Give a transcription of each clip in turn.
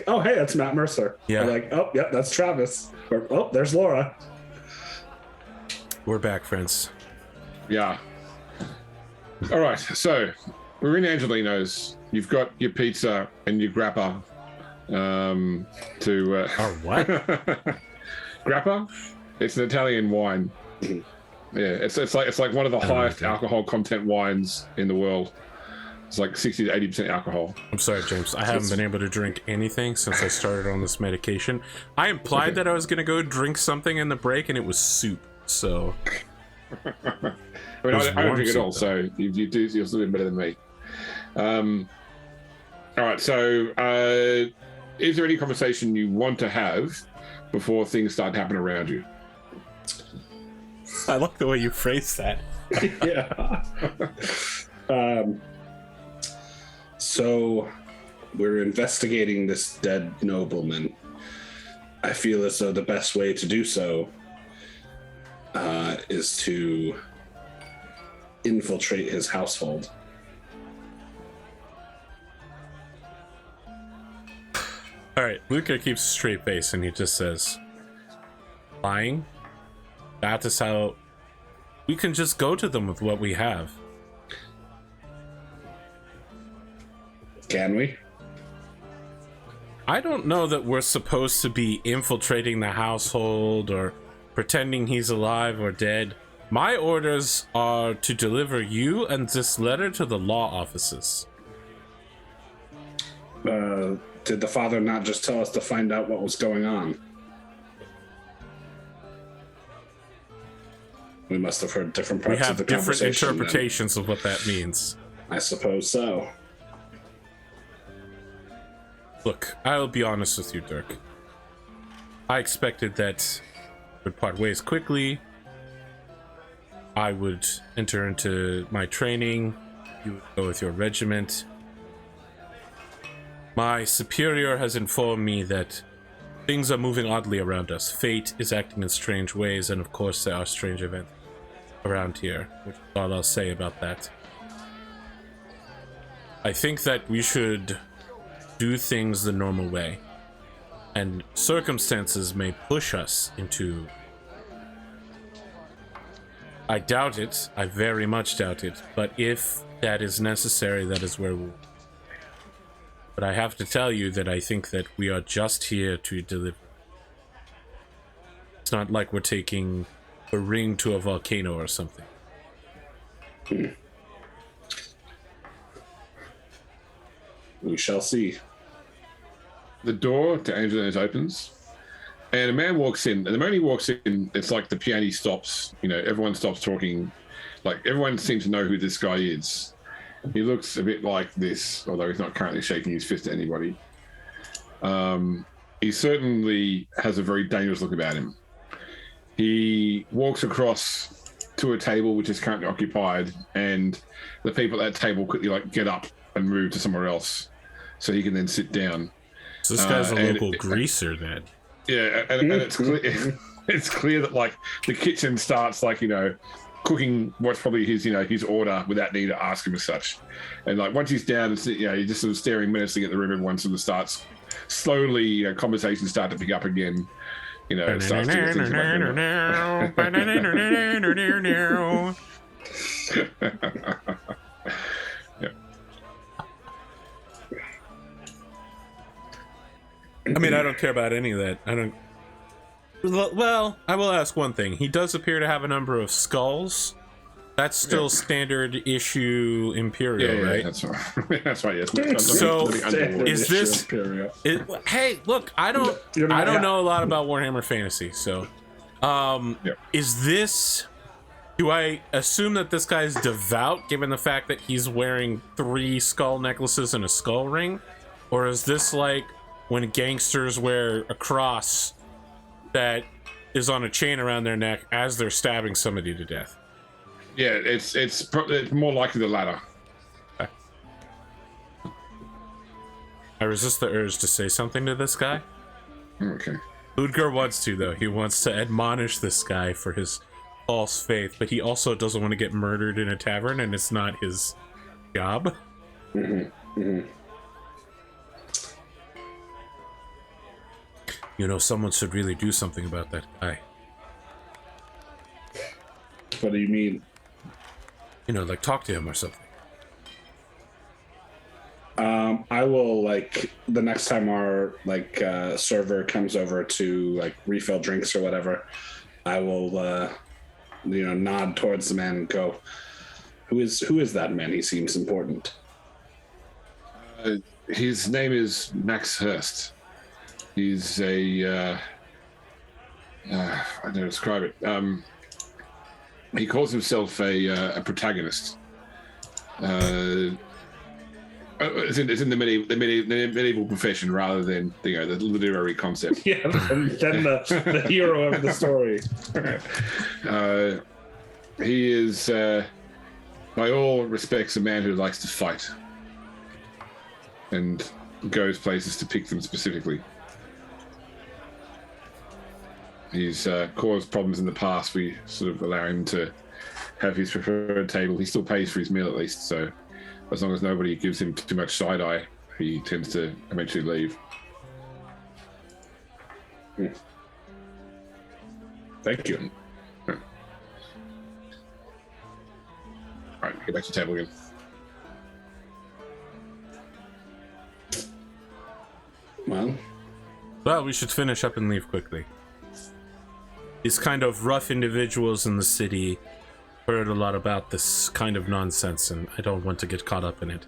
like, oh, hey, that's Matt Mercer. Yeah. Or like, oh, yeah, that's Travis. Or, oh, there's Laura. We're back, friends. Yeah. All right, so we're in Angelino's. You've got your pizza and your grappa. Or what? Grappa? It's an Italian wine. Yeah, it's like one of the highest alcohol content wines in the world. It's like 60 to 80% alcohol. I'm sorry, James. I haven't been able to drink anything since I started on this medication. I implied that I was gonna go drink something in the break, and it was soup. So. I mean, I don't drink at all, so you're still doing better than me. All right, so is there any conversation you want to have before things start happening around you? I like the way you phrase that. Yeah. So we're investigating this dead nobleman. I feel as though the best way to do so is to infiltrate his household. All right, Ludger keeps a straight face and he just says, lying? That is how we can just go to them with what we have. Can we? I don't know that we're supposed to be infiltrating the household or pretending he's alive or dead. My orders are to deliver you and this letter to the law offices. Did the father not just tell us to find out what was going on? We must have heard different parts of the conversation. We have different interpretations of what that means. I suppose so. Look, I'll be honest with you, Dirk. I expected that we'd part ways quickly. I would enter into my training. You would go with your regiment. My superior has informed me that things are moving oddly around us. Fate is acting in strange ways, and of course there are strange events around here, which is all I'll say about that. I think that we should do things the normal way, and circumstances may push us into... I doubt it. I very much doubt it. But if that is necessary, that is where we'll... But I have to tell you that I think that we are just here to deliver. It's not like we're taking a ring to a volcano or something. We shall see. The door to Angelino's opens, and a man walks in. And the moment he walks in, it's like the piano stops. You know, everyone stops talking. Like, everyone seems to know who this guy is. He looks a bit like this, although he's not currently shaking his fist at anybody. He certainly has a very dangerous look about him. He walks across to a table which is currently occupied, and the people at that table quickly get up and move to somewhere else so he can then sit down. So this guy's a local greaser then. Yeah, and it's clear it's clear that the kitchen starts cooking what's probably his order without needing to ask him as such. And once he's down, you're just sort of staring menacing at the room. Everyone sort of starts slowly, conversations start to pick up again. It starts to get things yeah. I mean, I don't care about any of that. I don't... Well, I will ask one thing. He does appear to have a number of skulls. That's still standard issue Imperial, right? That's right. That's right. Yes. So, is this? Hey, look, I don't know a lot about Warhammer Fantasy, so is this? Do I assume that this guy's devout, given the fact that he's wearing 3 skull necklaces and a skull ring, or is this like when gangsters wear a cross that is on a chain around their neck as they're stabbing somebody to death? Yeah, it's more likely the latter. I resist the urge to say something to this guy. Okay. Ludger wants to, though. He wants to admonish this guy for his false faith, but he also doesn't want to get murdered in a tavern, and it's not his job. You know, someone should really do something about that guy. What do you mean? You know, like talk to him or something. I will, like, the next time our server comes over to like refill drinks or whatever, I will nod towards the man and go, who is that man? He seems important. His name is Max Hurst. He's I don't know how to describe it. He calls himself a protagonist. It's in the medieval profession rather than the literary concept. Yeah, than the hero of the story. He is, by all respects, a man who likes to fight and goes places to pick them specifically. He's caused problems in the past. We sort of allow him to have his preferred table. He still pays for his meal at least, so as long as nobody gives him too much side eye, he tends to eventually leave. Thank you. All right, get back to the table again. Well, we should finish up and leave quickly. These kind of rough individuals in the city heard a lot about this kind of nonsense, and I don't want to get caught up in it.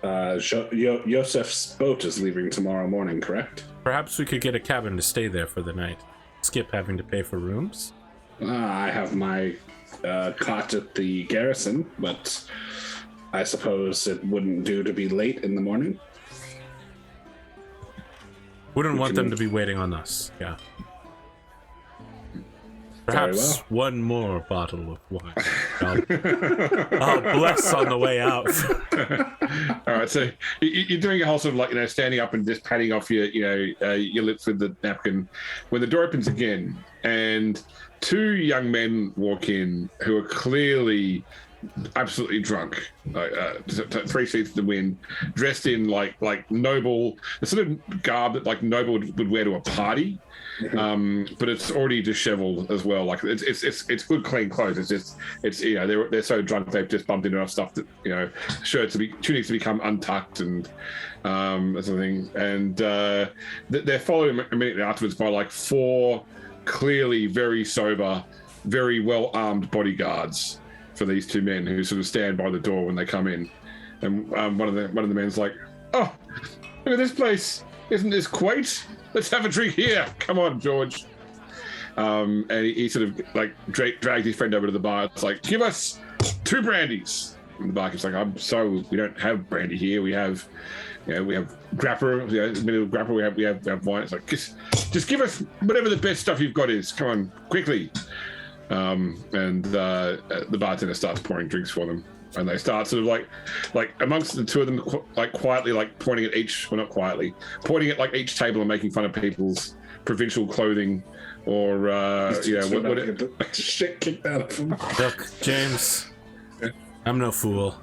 Yosef's boat is leaving tomorrow morning, correct? Perhaps we could get a cabin to stay there for the night. Skip having to pay for rooms? I have my cot at the garrison, but I suppose it wouldn't do to be late in the morning. Wouldn't want them to be waiting on us, yeah. Perhaps one more bottle of wine. I'll bless on the way out. All right, so you're doing a whole sort of standing up and just patting off your lips with the napkin when the door opens again, and two young men walk in who are clearly absolutely drunk, 3 seats to the wind, dressed in like noble, the sort of garb that noble would wear to a party. But it's already disheveled as well. Like it's good, clean clothes. It's they're so drunk they've just bumped into enough stuff that tunics to become untucked and that sort of thing. And they're followed immediately afterwards by 4 clearly very sober, very well armed bodyguards for these 2 men who sort of stand by the door when they come in. And one of the men's like, "Oh, look at this place! Isn't this quaint? Let's have a drink here. Come on, George." And he sort of dragged his friend over to the bar. It's like, "Give us 2 brandies." And the barkeep's like, "I'm sorry, we don't have brandy here. We have grappa, middle grappa. We have wine." It's like, just give us whatever the best stuff you've got is. Come on, quickly. And the bartender starts pouring drinks for them. And they start sort of like amongst the 2 of them, quietly, pointing at each, well, not quietly, pointing at each table and making fun of people's provincial clothing or shit kicked out of them. Look, James, I'm no fool.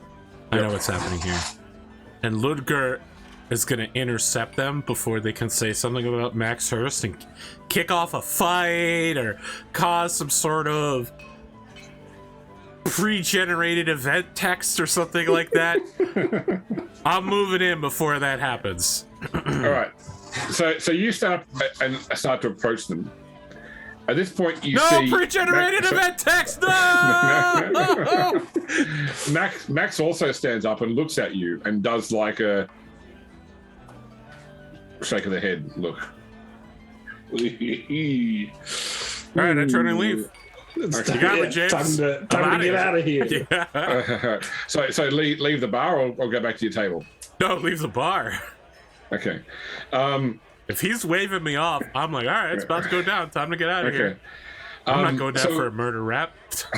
I know what's happening here. And Ludger is gonna intercept them before they can say something about Max Hurst and kick off a fight or cause some sort of pre-generated event text or something like that. I'm moving in before that happens. All right. So you start to approach them. At this point, you see pre-generated event text. No. Max also stands up and looks at you and does like a shake of the head look. All right, I turn and leave. Okay. You got it, James. Time to get out of here. Yeah. So leave the bar or go back to your table? No, leave the bar. Okay. If he's waving me off, I'm like, all right, it's about to go down. Time to get out of here. I'm not going down for a murder rap. So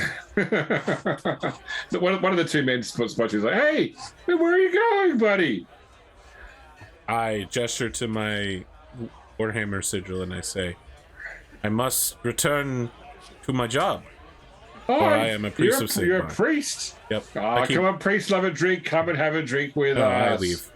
one of the 2 men spots you like, "Hey, where are you going, buddy?" I gesture to my Warhammer sigil and I say, "I must return to my job. Oh, I am a priest of Sigmar." You're a priest? Yep. Come on, priest, love a drink. Come and have a drink with us. I leave.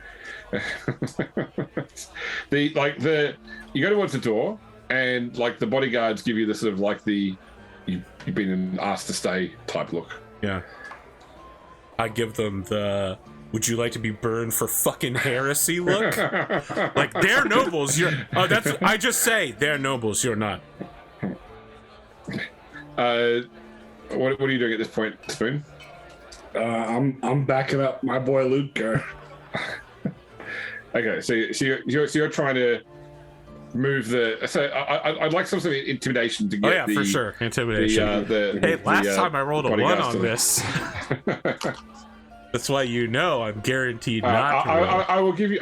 You go towards the door, and like the bodyguards give you the sort of like you've been asked to stay type look. Yeah. I give them the "would you like to be burned for fucking heresy" look. Like, they're nobles, you're that's I just say they're nobles, you're not. What are you doing at this point, Spoon? I'm backing up my boy Ludger. Okay, so you're trying to move the. So I'd like some sort of intimidation to get. Oh yeah, for sure, intimidation. Hey, last time I rolled a 1 on this. That's why I'm guaranteed not to roll.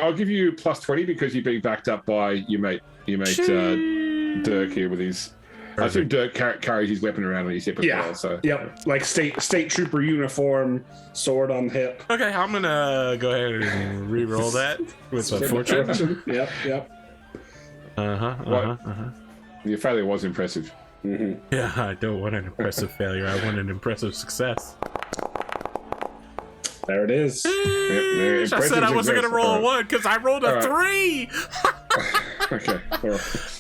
I'll give you plus 20 because you're being backed up by your mate Dirk here with his. Perfect. I assume Dirk carries his weapon around on his hip as well. So like state trooper uniform, sword on hip. Okay, I'm gonna go ahead and re-roll that with my fortune. Yep. Your failure was impressive. Mm-hmm. Yeah, I don't want an impressive failure. I want an impressive success. There it is. I said I wasn't gonna roll a 1 because I rolled a 3. Okay.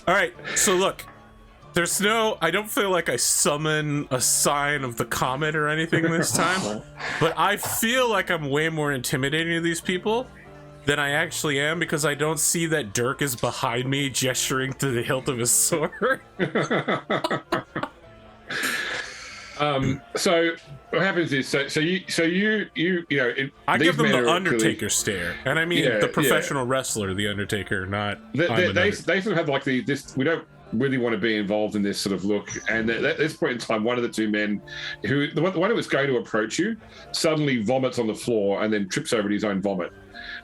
All right. So look. I don't feel like I summon a sign of the comet or anything this time, but I feel like I'm way more intimidating to these people than I actually am because I don't see that Dirk is behind me gesturing to the hilt of his sword. So what happens is, you know, I give them the Undertaker stare, and I mean the professional wrestler, the Undertaker, not. They sort of have like this. We don't really want to be involved in this sort of look, and at this point in time, one of the two men, the one who was going to approach you, suddenly vomits on the floor and then trips over his own vomit.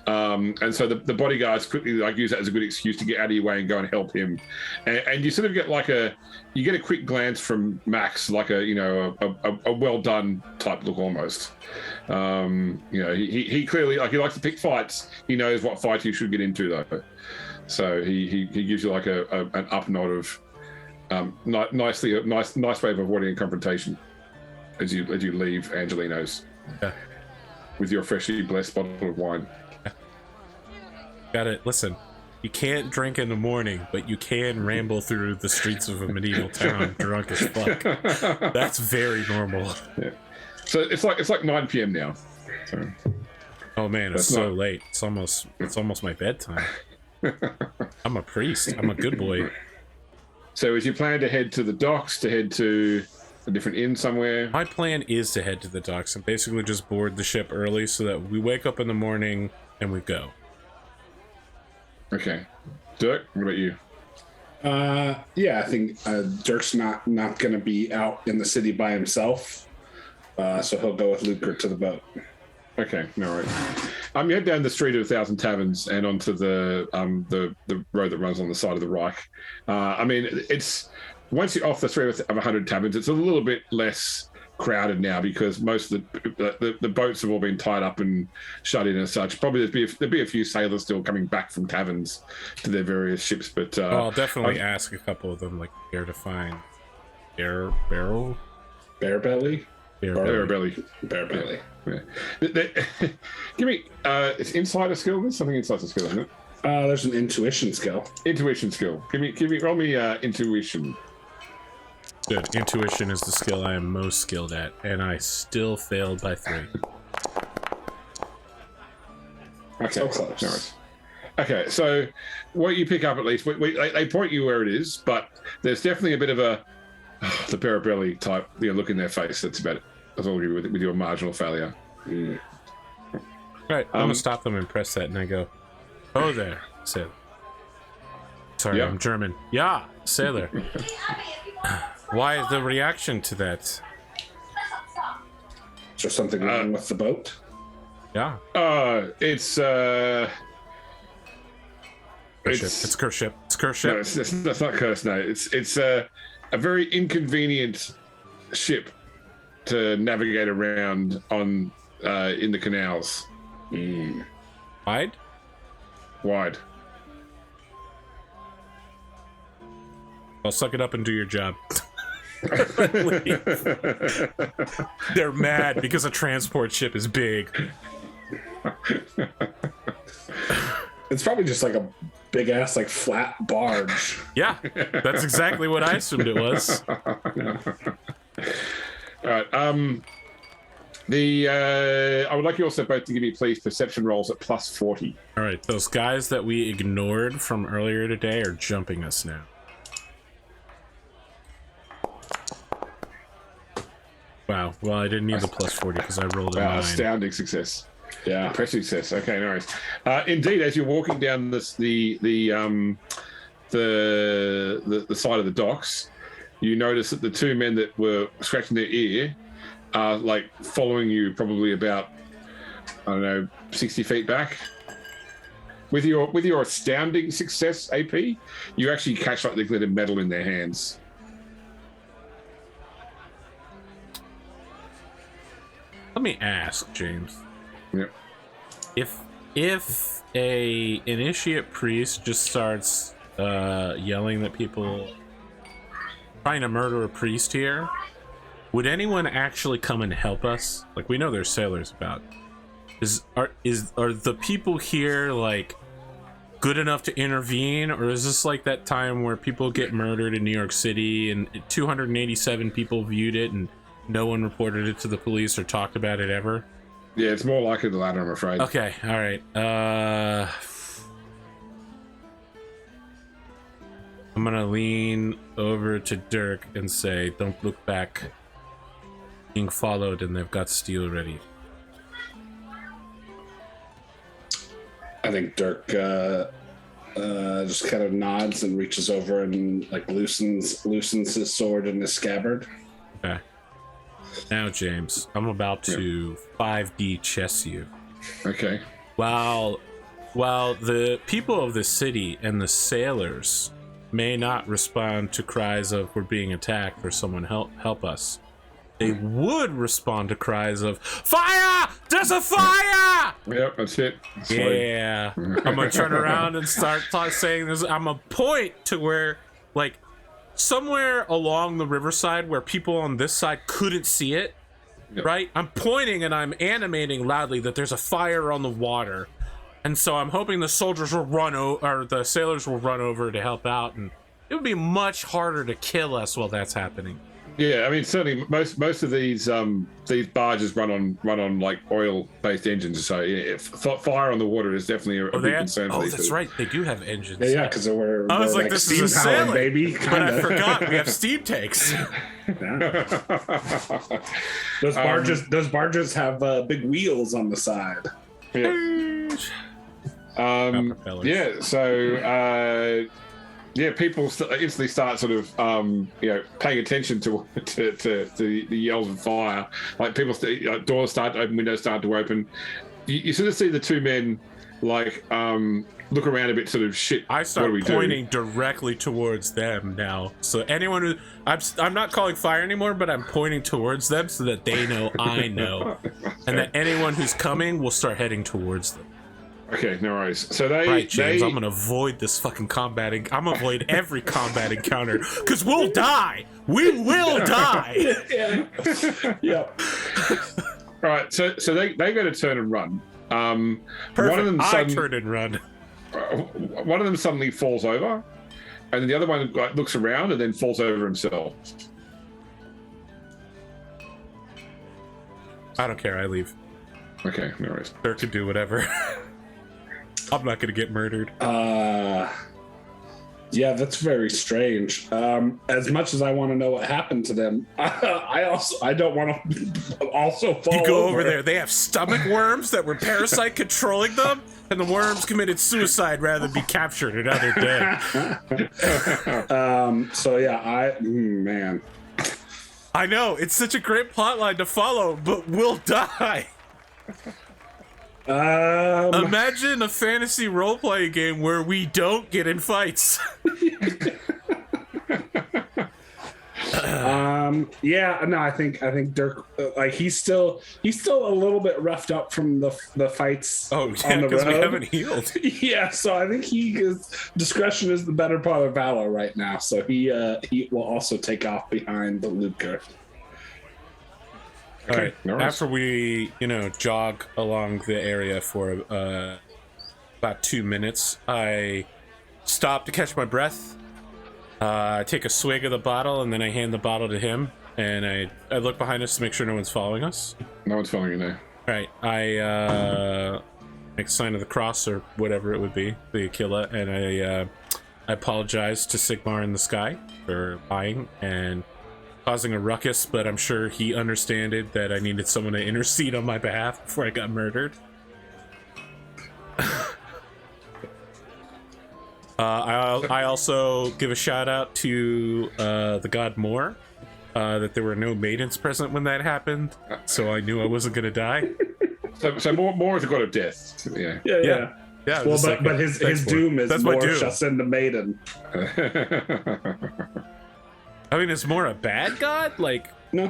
And so the bodyguards quickly use that as a good excuse to get out of your way and go and help him. And you sort of get a quick glance from Max, like a well done type look almost. He clearly, like, he likes to pick fights. He knows what fight you should get into though. So he gives you like an up nod of nice way of avoiding a confrontation as you leave Angelino's with your freshly blessed bottle of wine. Got it. Listen, you can't drink in the morning, but you can ramble through the streets of a medieval town drunk as fuck. That's very normal. Yeah. So it's like 9 p.m. now. So. Oh man, it's so late. It's almost my bedtime. I'm a priest. I'm a good boy. So is your plan to head to the docks, to head to a different inn somewhere? My plan is to head to the docks and basically just board the ship early so that we wake up in the morning and we go. Okay. Dirk, what about you? I think Dirk's not going to be out in the city by himself, so he'll go with Ludger to the boat. Okay, no worries. You head down the street of 1,000 taverns and onto the road that runs on the side of the Reich. It's once you're off the street of 100 taverns, it's a little bit less crowded now because most of the boats have all been tied up and shut in as such. Probably there'd be a few sailors still coming back from taverns to their various ships, but I'll definitely ask a couple of them, like, where to find Bear Belly. Yeah. Give me it's insider skill. There's something inside the skill, isn't it? There's an intuition skill. Roll me intuition. Good. Intuition is the skill I am most skilled at, and I still failed by 3. Okay, so close. No worries. Okay, so what you pick up at least, they point you where it is, but there's definitely a bit of the Parabelli type look in their face. That's about it. That's all you with your marginal failure. Right, I'm gonna stop them and press that, and I go, "Oh there, sailor." Sorry, I'm German. Yeah, sailor. Why the reaction to that? Is there something wrong with the boat? Yeah. It's curse ship. It's curse ship. No, that's not curse. No, it's a very inconvenient ship to navigate around on in the canals. Wide. I'll suck it up and do your job. They're mad because a transport ship is big. It's probably just like a big ass like flat barge. Yeah, that's exactly what I assumed it was. All right. I would like you also both to give me, please, perception rolls at plus 40. All right, those guys that we ignored from earlier today are jumping us now. Wow. Well, I didn't need the plus 40 because I rolled a 9. Astounding success. Yeah, impressive success. Okay, no worries. Indeed, as you're walking down the side of the docks, you notice that the two men that were scratching their ear are like following you, probably about 60 feet back. With your astounding success, AP, you actually catch like the glitter metal in their hands. Let me ask, James. Yep. If a initiate priest just starts yelling that people trying to murder a priest here, would anyone actually come and help us? Like, we know there's sailors about. Are the people here like good enough to intervene, or is this like that time where people get murdered in New York City and 287 people viewed it and no one reported it to the police or talked about it ever? Yeah, it's more likely the latter, I'm afraid. Okay, all right. I'm gonna lean over to Dirk and say, "Don't look back. Being followed, and they've got steel ready." I think Dirk just kind of nods and reaches over and like loosens his sword in his scabbard. Okay. Now, James, I'm about to 5D chess you. Okay. While the people of the city and the sailors may not respond to cries of "we're being attacked" or "someone help us," they would respond to cries of "fire! There's a fire!" Yep, that's it. Yeah. I'm gonna turn around and start saying this. I'm gonna point to where, like, somewhere along the riverside where people on this side couldn't see it. Yep. Right? I'm pointing and I'm animating loudly that there's a fire on the water. And so I'm hoping the soldiers will or the sailors will run over to help out, and it would be much harder to kill us while that's happening. Yeah, I mean, certainly most of these barges run on like oil-based engines, so yeah, fire on the water is definitely a big concern. Oh, that's right, they do have engines. Yeah, because we're I was like, this is a sailing, baby, but I forgot we have steam tanks. Those barges have big wheels on the side. Yeah. People instantly start sort of, paying attention to the yells of fire. Like doors start to open, windows start to open. You sort of see the two men like look around a bit, sort of shit. I start pointing directly towards them now. So anyone who I'm not calling fire anymore, but I'm pointing towards them so that they know I know, and that anyone who's coming will start heading towards them. Okay, no worries. So James, I'm gonna avoid this fucking combating. I'm gonna avoid every combat encounter because we'll die. We will die. Yeah. Yep. All right. So they go to turn and run. Perfect. One of them turn and run. One of them suddenly falls over, and then the other one looks around and then falls over himself. I don't care. I leave. Okay, no worries. Dirk can do whatever. I'm not gonna get murdered. Yeah, that's very strange. As much as I want to know what happened to them, I don't want to also fall You go over there. They have stomach worms that were parasite controlling them, and the worms committed suicide rather than be captured and now they're dead. So yeah, man. I know, it's such a great plotline to follow, but we'll die. Imagine a fantasy role-playing game where we don't get in fights. Yeah, no, I think Dirk, like he's still a little bit roughed up from the fights. Oh yeah, because we haven't healed. Yeah, so I think discretion is the better part of valor right now. So he will also take off behind the Ludger. All right. Nice. After we, jog along the area for about 2 minutes, I stop to catch my breath. I take a swig of the bottle, and then I hand the bottle to him, and I look behind us to make sure no one's following us. No one's following you there. All right. I make a sign of the cross or whatever it would be, the Aquila, and I apologize to Sigmar in the sky for lying and causing a ruckus, but I'm sure he understood that I needed someone to intercede on my behalf before I got murdered. I also give a shout out to the god Moore, that there were no maidens present when that happened, so I knew I wasn't gonna die. So Moore is a god of death. Yeah. Well, but his doom is more just in the maiden. I mean, is Moore a bad god? Like, no.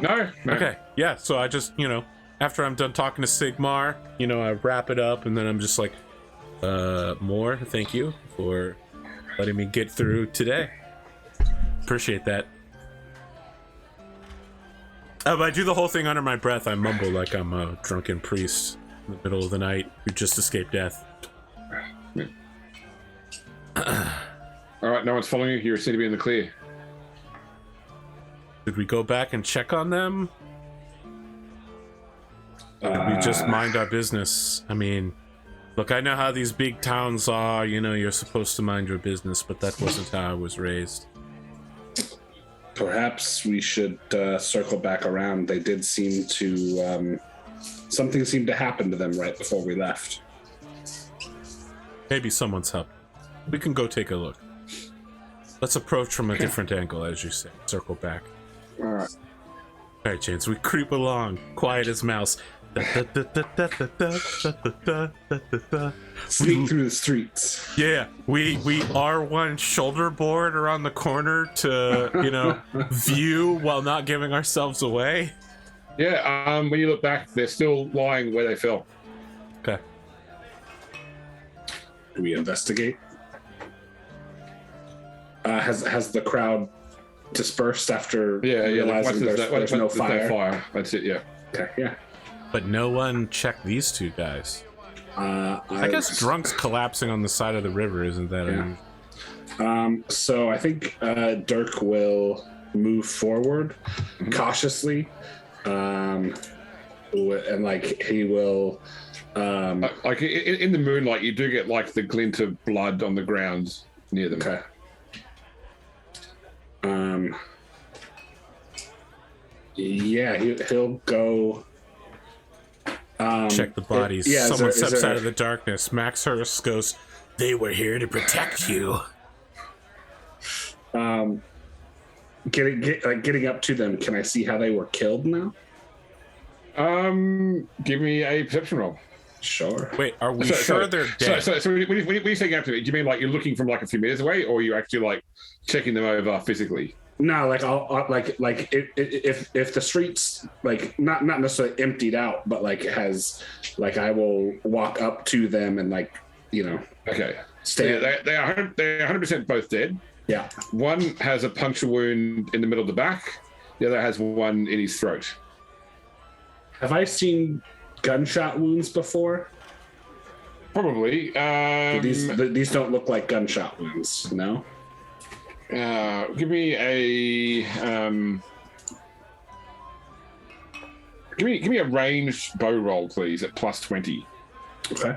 Okay, yeah. So I just, after I'm done talking to Sigmar, I wrap it up, and then I'm just like, Moore, thank you for letting me get through today. Appreciate that. I do the whole thing under my breath. I mumble like I'm a drunken priest in the middle of the night who just escaped death. Yeah. All right, no one's following you. You seem to be in the clear. Did we go back and check on them? Did we just mind our business? I mean, look, I know how these big towns are. You're supposed to mind your business, but that wasn't how I was raised. Perhaps we should circle back around. They did seem to... something seemed to happen to them right before we left. Maybe someone's helped. We can go take a look. Let's approach from a different angle, as you say. Circle back. All right. All right, James. We creep along, quiet as mouse. Sneak through the streets. Yeah, we R1 shoulder board around the corner to view while not giving ourselves away. Yeah. When you look back, they're still lying where they fell. Okay. Do we investigate? Has the crowd dispersed after realizing there's no fire? That's it. Yeah. Okay. Yeah. But no one checked these two guys. I guess drunks collapsing on the side of the river isn't that unusual. So I think Dirk will move forward cautiously, and he will. Like in the moonlight, you do get like the glint of blood on the ground near them. Okay. Yeah, he'll go. Check the bodies. Someone steps out of the darkness. Max Hurst goes, "They were here to protect you." Getting up to them, can I see how they were killed now? Give me a perception roll. Sure. Wait, are we sure they're dead? So when you say up to it, do you mean like you're looking from like a few meters away, or are you actually like checking them over physically? No, like I'll if the streets like not necessarily emptied out, but like has like I will walk up to them and Okay. Stand. So they're 100% both dead. Yeah. One has a puncture wound in the middle of the back. The other has one in his throat. Have I seen gunshot wounds before? Probably. These don't look like gunshot wounds. No. Give me a give me a ranged bow roll, please, at plus 20. Okay.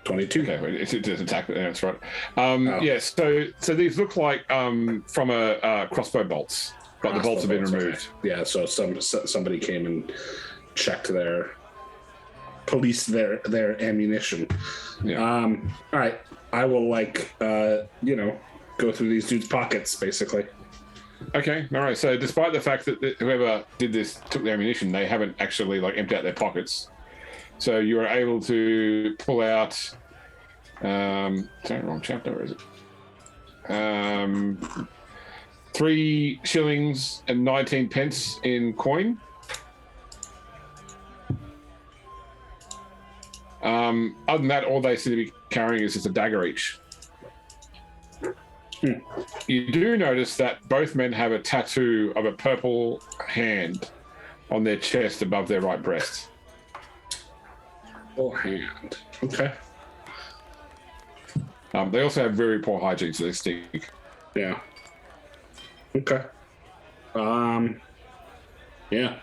$22. Okay, it's attack. That's right. Yeah. So these look like from a crossbow bolts, but the bolts have been removed. Okay. Yeah. So somebody came and checked police their ammunition. Yeah. All right. I will go through these dudes' pockets basically. Okay. All right. So despite the fact that whoever did this took the ammunition, they haven't actually emptied out their pockets. So you are able to pull out. Sorry, wrong chapter. Where is it? 3 shillings and 19 pence in coin. Other than that, all they seem to be carrying is just a dagger each. You do notice that both men have a tattoo of a purple hand on their chest above their right breast. Oh, hand. Okay. They also have very poor hygiene, so they stink. Yeah. Okay. Yeah.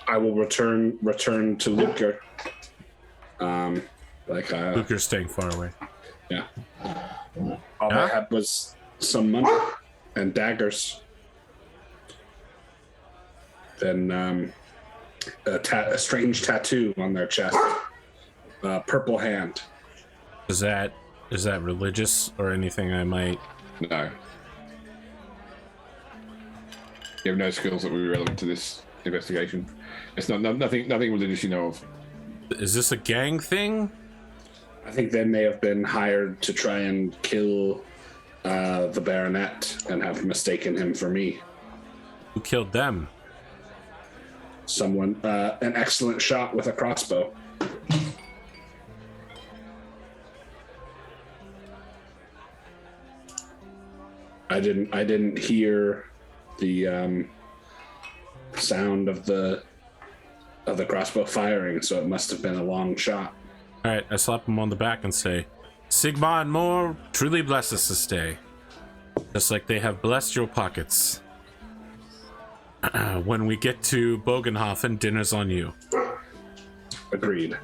I will return to Ludger. Ludger's staying far away. Yeah. All I had was some money and daggers. Then a strange tattoo on their chest. Purple hand. Is that religious or anything I might? No. You have no skills that would be relevant to this investigation. It's nothing religious you know of. Is this a gang thing? I think they may have been hired to try and kill the baronet and have mistaken him for me. Who killed them? Someone, an excellent shot with a crossbow. I didn't hear the sound of the crossbow firing, so it must have been a long shot. All right, I slap him on the back and say, Sigmar and more truly bless us this day, just like they have blessed your pockets. When we get to Bogenhofen, dinner's on you. Agreed.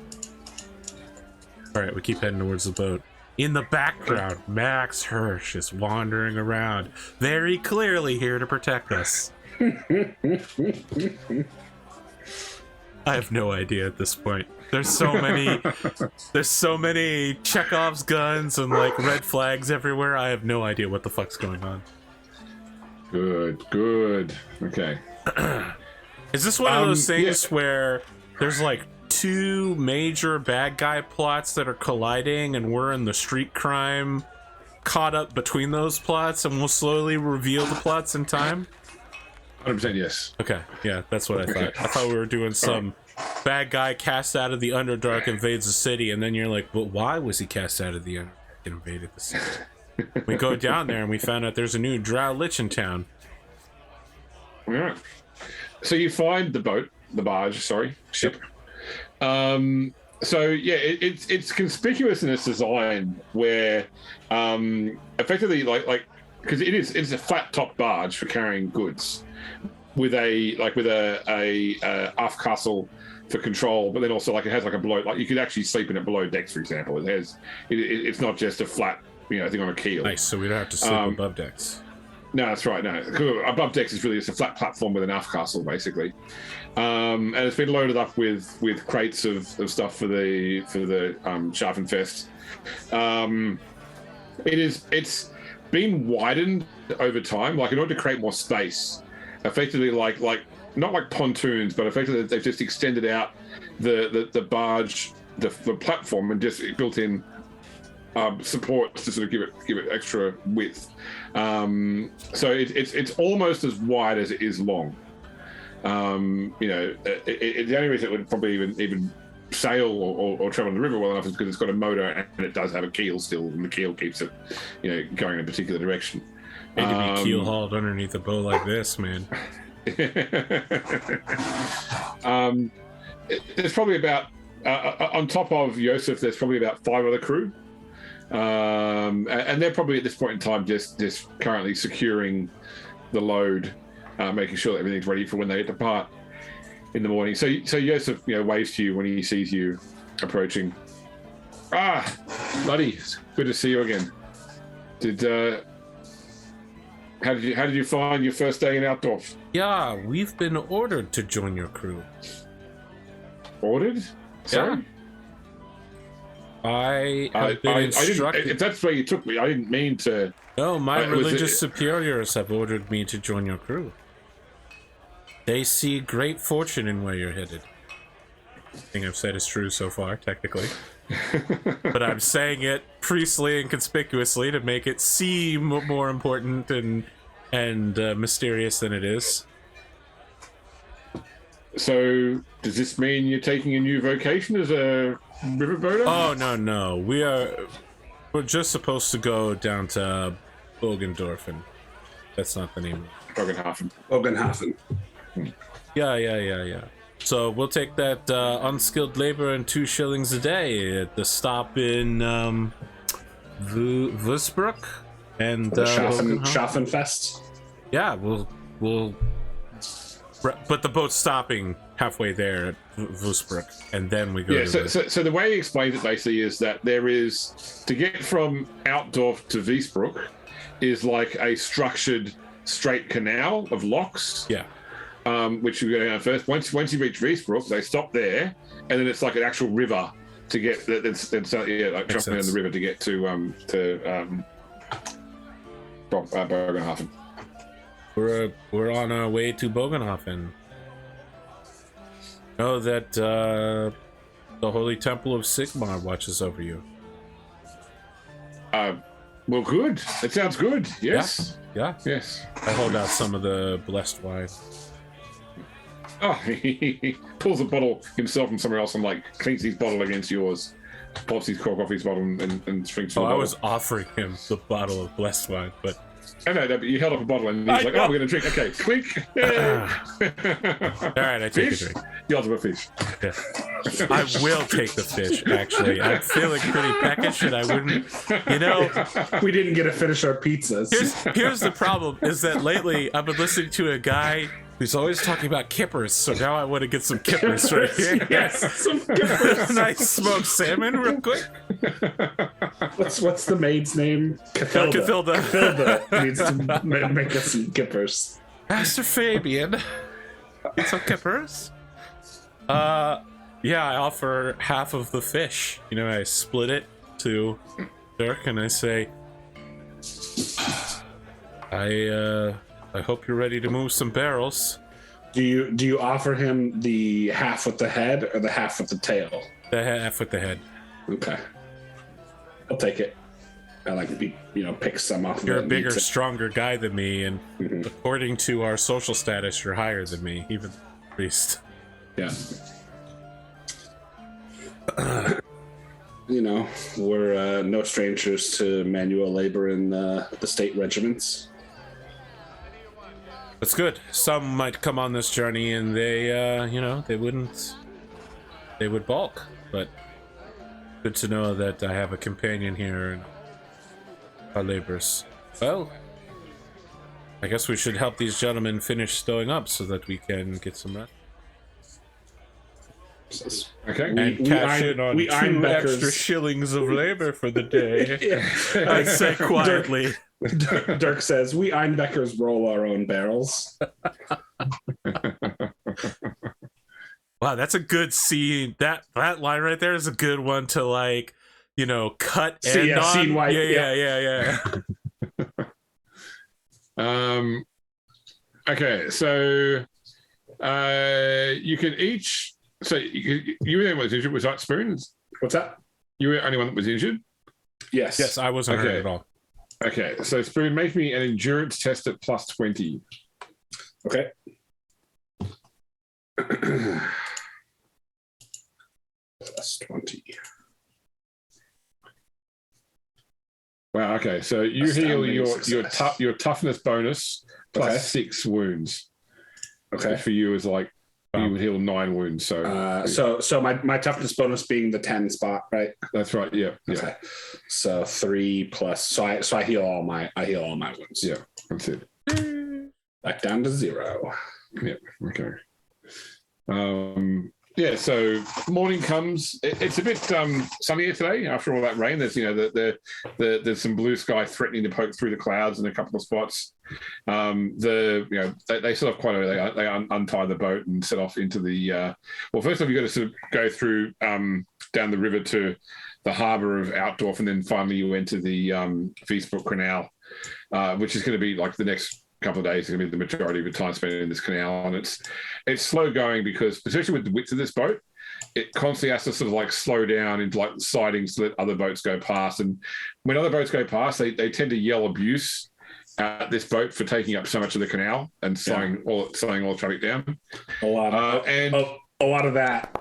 All right, we keep heading towards the boat. In the background, Max Hirsch is wandering around, very clearly here to protect us. I have no idea at this point. There's so many Chekhov's guns and like red flags everywhere. I have no idea what the fuck's going on. Good. Okay. Is this one of those things where there's like two major bad guy plots that are colliding and we're in the street crime caught up between those plots and we'll slowly reveal the plots in time? 100% yes. Okay, yeah, that's what I thought. I thought we were doing some bad guy cast out of the Underdark invades the city, and then you're like, but why was he cast out of the Underdark and invaded the city? We go down there and we found out there's a new Drow Lich in town. Yeah. So you find the ship. So yeah, it's conspicuous in its design, where effectively like because it's a flat top barge for carrying goods, with a aft castle for control, but then also like it has like a below, like you could actually sleep in it below decks, for example. It's not just a flat thing on a keel. Nice. So we don't have to sleep above decks. No, that's right. No, above decks is really just a flat platform with an aft castle, basically, and it's been loaded up with crates of stuff for the Scharfenfest. It's been widened over time, like in order to create more space. Effectively, like not like pontoons, but effectively they've just extended out the barge, the platform, and just built in supports to sort of give it extra width. So it's almost as wide as it is long. The only reason it would probably even sail or travel on the river well enough is because it's got a motor and it does have a keel still, and the keel keeps it going in a particular direction. Need to be keel hauled underneath a boat like this, man. There's probably about on top of Joseph, there's probably about 5 other crew, and they're probably at this point in time just currently securing the load, making sure that everything's ready for when they depart in the morning. So Joseph waves to you when he sees you approaching. Buddy, it's good to see you again. How did you find your first day in Outdorf? Yeah, we've been ordered to join your crew. Ordered? Sorry? Yeah. I have been instructed. If that's where you took me, I didn't mean to. No, my religious superiors have ordered me to join your crew. They see great fortune in where you're headed. Everything I've said is true so far, technically. But I'm saying it priestly and conspicuously to make it seem more important and mysterious than it is. So, does this mean you're taking a new vocation as a riverboater? Oh no, we're we're just supposed to go down to Bogendorf, and that's not the name. Bogenhafen. Yeah. So we'll take that unskilled labor and 2 shillings a day at the stop in Wurzbruck and Schaffenfest. Yeah, we'll but the boat's stopping halfway there at Wurzbruck, and then we go. Yeah. So the way he explains it basically is that there is, to get from Altdorf to Wiesbruck is like a structured straight canal of locks. Yeah. Which you go down first. Once you reach Wiesbruck, they stop there, and then it's like an actual river to get. It's like jumping down the river to get to Bogenhafen. We're on our way to Bogenhafen. Know that the Holy Temple of Sigmar watches over you. Well, good. It sounds good. Yes. Yeah. Yes. I hold out some of the blessed wine. Oh, he pulls a bottle himself from somewhere else and like clinks his bottle against yours, pops his cork off his bottle and drinks from the bottle. I was offering him the bottle of blessed wine, but I know that, but you held up a bottle and he's like, "Oh, we're gonna drink." Okay, clink. All right, I take fish? a drink. The ultimate fish. Yeah. I will take the fish. Actually, I'm feeling pretty peckish, and I wouldn't. We didn't get to finish our pizzas. Here's the problem: is that lately I've been listening to a guy who's always talking about kippers, so now I want to get some kippers right here. Yes, some kippers. Nice smoked salmon, real quick. What's the maid's name? Cathilda. Cathilda needs to make us some kippers. Master Fabian, get some kippers. Yeah, I offer half of the fish. I split it to Dirk, and I say, I hope you're ready to move some barrels. Do you offer him the half with the head or the half with the tail? The half with the head. Okay. I'll take it. I like to pick some off. You're a bigger, stronger guy than me, and according to our social status, you're higher than me, even priest. Yeah. We're no strangers to manual labor in the state regiments. That's good. Some might come on this journey and they would balk, but good to know that I have a companion here in our labors. Well, I guess we should help these gentlemen finish stowing up so that we can get some rest. Okay. And cash in on 2 extra shillings of labor for the day. I say quietly. Dirk says, "We Einbeckers roll our own barrels." Wow, that's a good scene. That line right there is a good one to cut and on. Scene white. Yeah. Okay, so you can each. So you were the only one that was injured. Was that Spoons? What's that? You were the only one that was injured? Yes. Yes, I wasn't hurt at all. Okay, so Spoon, make me an endurance test at plus 20. Okay. Plus 20. Wow, okay, so you heal your toughness bonus plus 6 wounds. Okay. Which for you is like, you would heal 9 wounds. So my toughness bonus being the 10 spot, right? That's right. Yeah. Okay. So 3 plus. So I heal all my wounds. Yeah. That's it. Back down to 0. Yeah. Okay. Yeah. So morning comes. It's a bit sunnier today after all that rain. There's there's some blue sky threatening to poke through the clouds in a couple of spots. They sort of quite early. They untie the boat and set off into the. Well, first off, you got to sort of go through down the river to the harbour of Altdorf, and then finally you enter the Wiesbruck Canal, which is going to be like the next couple of days is going to be the majority of the time spent in this canal, and it's slow going because, especially with the width of this boat, it constantly has to sort of like slow down into like sidings so that other boats go past, and when other boats go past, they tend to yell abuse at this boat for taking up so much of the canal and slowing all the traffic down. A lot of that.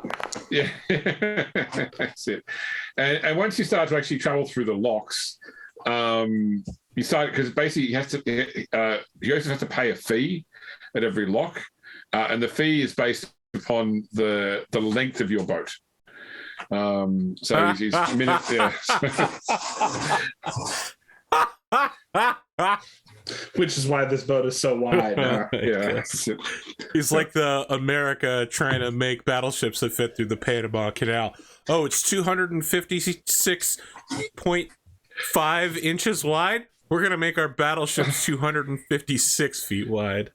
Yeah, that's it. And once you start to actually travel through the locks, you start because basically you also have to pay a fee at every lock, and the fee is based upon the length of your boat. So he's minutes. Yeah. Which is why this boat is so wide. Yeah. He's like the America trying to make battleships that fit through the Panama Canal. Oh, it's 256.5 inches wide. We're gonna make our battleships 256 feet wide.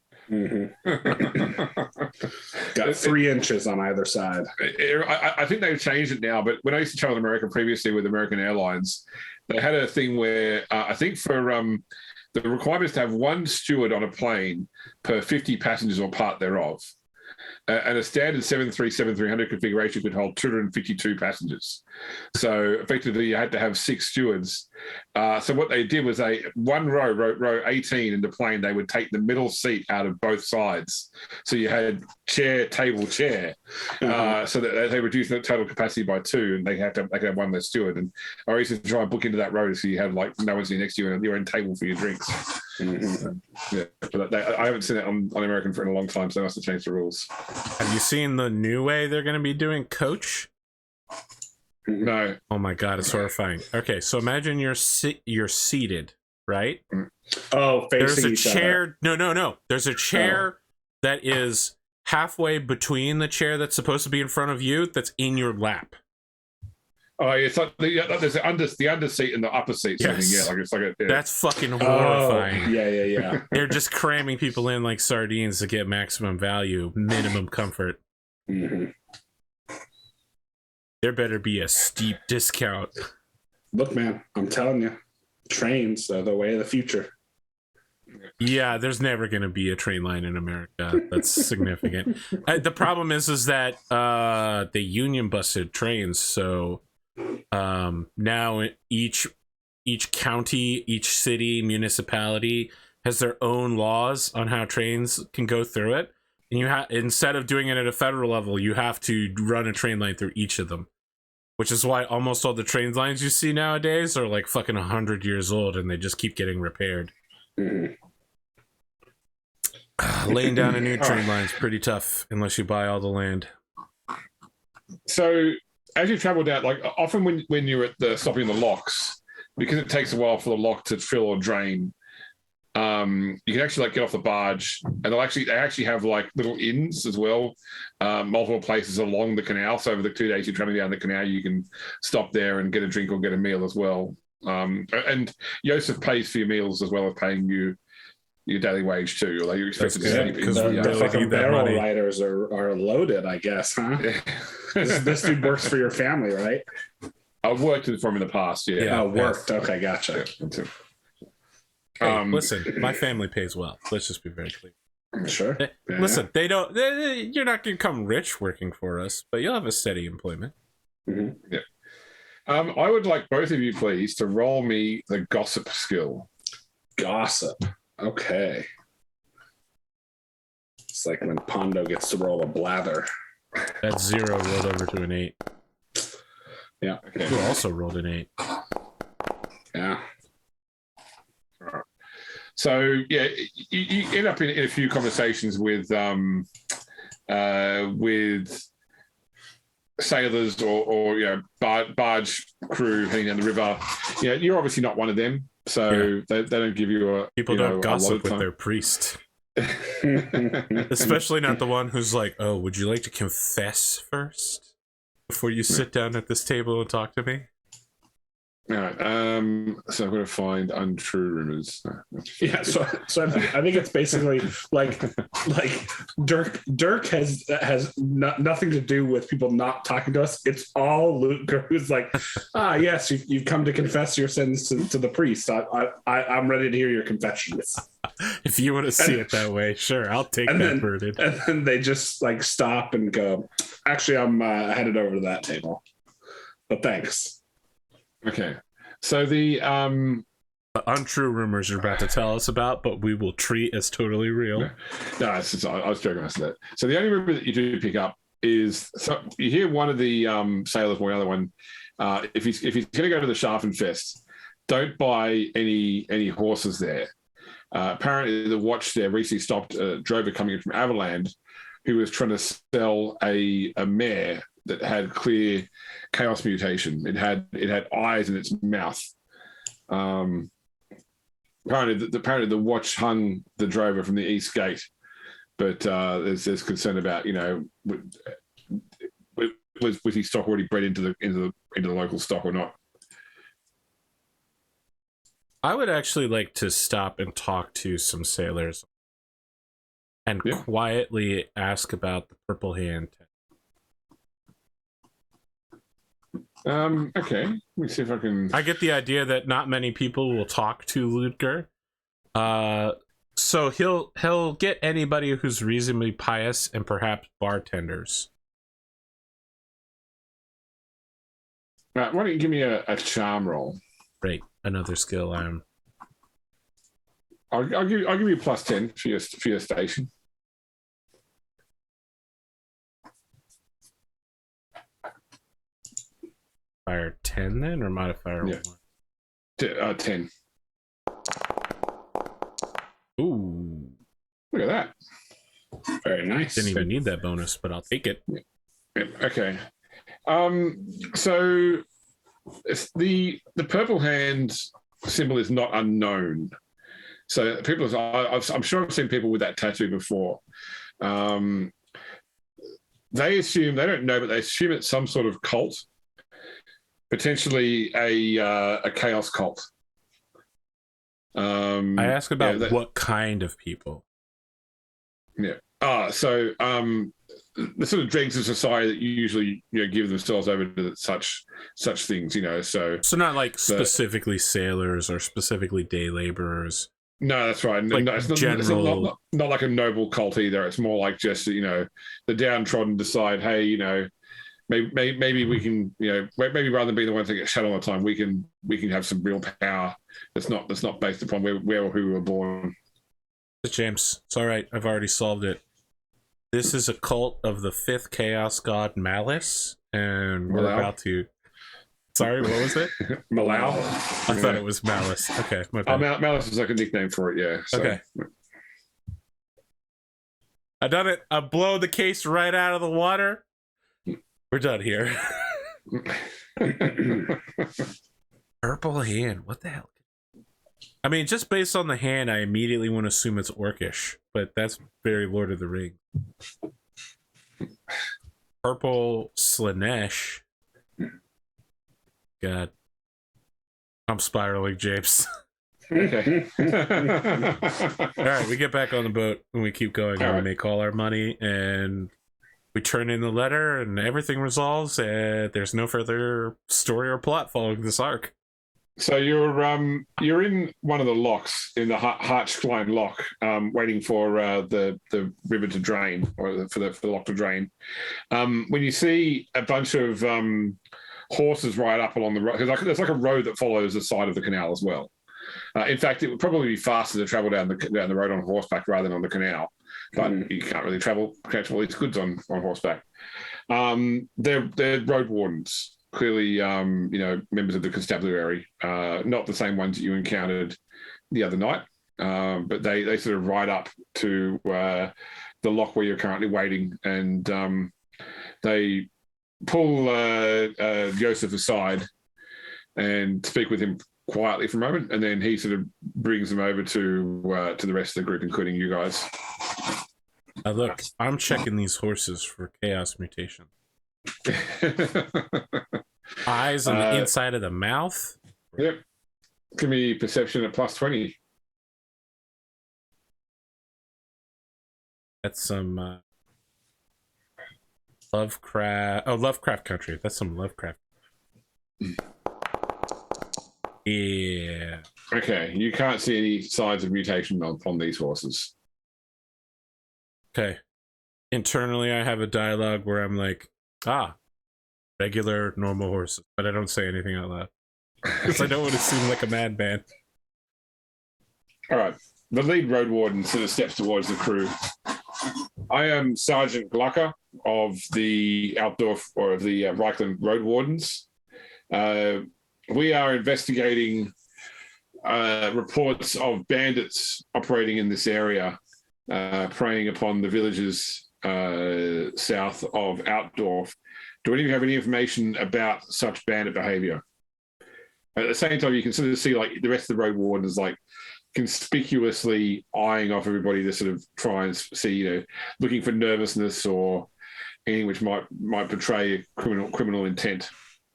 Got 3 inches on either side. I think they've changed it now, but when I used to travel in America previously with American Airlines, they had a thing where I think for the requirement is to have 1 steward on a plane per 50 passengers or part thereof. And a standard 737-300 configuration could hold 252 passengers. So effectively, you had to have 6 stewards. So what they did was one row 18 in the plane, they would take the middle seat out of both sides. So you had chair, table, chair. So that they reduced the total capacity by 2, and they could have 1 less steward. And I used to try and book into that row so you had like no one sitting next to you and your own table for your drinks. Yeah, but I haven't seen it on American for a long time, so they must have changed the rules. Have you seen the new way they're going to be doing coach? No. Oh my god, it's horrifying. Okay, so imagine you're seated, right? Oh, facing there's a chair. No. There's a chair that is halfway between the chair that's supposed to be in front of you that's in your lap. Oh, it's like there's the under seat and the upper seat. Yes. Yeah, like it's like That's fucking horrifying. Yeah. They're just cramming people in like sardines to get maximum value, minimum comfort. There better be a steep discount. Look, man, I'm telling you, trains are the way of the future. Yeah, there's never going to be a train line in America that's significant. The problem is that they union busted trains, so now each county, each city, municipality has their own laws on how trains can go through it. And you instead of doing it at a federal level, you have to run a train line through each of them. Which is why almost all the train lines you see nowadays are like fucking 100 years old and they just keep getting repaired. Laying down a new train line is pretty tough unless you buy all the land. So as you travel down, like often when you're at the stopping the locks, because it takes a while for the lock to fill or drain, you can actually like get off the barge, and they actually have like little inns as well, multiple places along the canal. So over the 2 days you're traveling down the canal, you can stop there and get a drink or get a meal as well. And Joseph pays for your meals as well as paying you your daily wage too. Although you're expected to sleep. Because the fucking barrel riders are loaded, I guess, huh? Yeah. this dude works for your family, right? I've worked for him in the past. Yeah. Worked. Okay, gotcha. Yeah. Hey, listen, my family pays well. Let's just be very clear. Sure. Listen, they don't. You're not going to become rich working for us, but you'll have a steady employment. Yeah. I would like both of you, please, to roll me the gossip skill. Gossip. Okay. It's like when Pondo gets to roll a blather. That's 0 rolled over to an 8. Yeah. Okay. You also rolled an 8. Yeah. So yeah, you end up in a few conversations with sailors or barge crew heading down the river. Yeah, you're obviously not one of them, so they don't give you a people don't gossip with their priest. Especially not the one who's like, "Oh, would you like to confess first before you sit down at this table and talk to me?" All right. So I'm going to find untrue rumors. Yeah. So I think it's basically like Dirk has nothing to do with people not talking to us. It's all Ludger who's like, yes, you've come to confess your sins to the priest. I'm ready to hear your confessions. If you want to see it that way, sure, I'll take that burden. And then they just like stop and go, actually, I'm headed over to that table, but thanks. Okay, so the untrue rumors you're about to tell us about, but we will treat as totally real. No, I was joking about that. So the only rumor that you do pick up is you hear one of the sailors or the other one. If he's going to go to the Scharfenfest, don't buy any horses there. Apparently, the watch there recently stopped a drover coming in from Avaland, who was trying to sell a mare that had clear chaos mutation. It had eyes in its mouth. Apparently the watch hung the drover from the east gate, but there's concern about was his stock already bred into the local stock or not. I would actually like to stop and talk to some sailors and quietly ask about the Purple Hand. Okay. Let me see if I can. I get the idea that not many people will talk to Ludger. So he'll get anybody who's reasonably pious and perhaps bartenders. Why don't you give me a charm roll? Great, another skill. I'll give you +10 for your station. Modifier 10 then, or modifier 1? 10. Ooh, look at that! Very nice. Didn't even need that bonus, but I'll take it. Yeah. Okay. So it's the Purple Hand symbol is not unknown. So people, I'm sure I've seen people with that tattoo before. They assume, they don't know, but they assume it's some sort of cult, potentially a chaos cult. I ask about what kind of people. Yeah. So the sort of dregs of society that usually give themselves over to such things, So not like specifically sailors or specifically day laborers. No, that's right. Like no, it's not like a noble cult either. It's more like just the downtrodden decide, hey, maybe we can, maybe rather than being the ones that get shut all the time, we can have some real power that's not based upon where or who we were born. James, it's all right. I've already solved it. This is a cult of the 5th chaos god Malice, and we're about to. Sorry, what was it? Malau. I thought it was Malice. Okay, my bad. Malice is like a nickname for it, yeah. So. Okay. I done it. I blow the case right out of the water. We're done here. Purple Hand. What the hell? I mean, just based on the hand, I immediately want to assume it's orcish, but that's very Lord of the Rings. Purple Slanesh. God. I'm spiraling, Japes. Okay. All right, we get back on the boat and we keep going. And we make all our money and we turn in the letter and everything resolves and there's no further story or plot following this arc. So you're in one of the locks, in the Hartsklein lock, waiting for the river to drain, or for the lock to drain. When you see a bunch of horses ride up along the road, because there's like a road that follows the side of the canal as well. In fact, it would probably be faster to travel down the road on horseback rather than on the canal, but you can't really catch all these goods on horseback. They're road wardens. Clearly, members of the constabulary, not the same ones that you encountered the other night, but they sort of ride up to the lock where you're currently waiting, and they pull Joseph aside and speak with him quietly for a moment, and then he sort of brings them over to the rest of the group, including you guys. Look, I'm checking these horses for chaos mutation. Eyes on the inside of the mouth. Yep. Give me perception at +20. That's some Lovecraft country. That's some Lovecraft. Yeah. Okay, you can't see any signs of mutation on these horses. Okay. Internally, I have a dialogue where I'm like, regular, normal horses, but I don't say anything out loud because I don't want to seem like a madman. All right. The lead road warden sort of steps towards the crew I am Sergeant Glucker of the Reichland Road Wardens. We are investigating reports of bandits operating in this area, preying upon the villages south of Outdorf. Do any of you have any information about such bandit behavior? At the same time, you can sort of see like the rest of the road wardens like conspicuously eyeing off everybody to sort of try and see, looking for nervousness or anything which might portray criminal intent.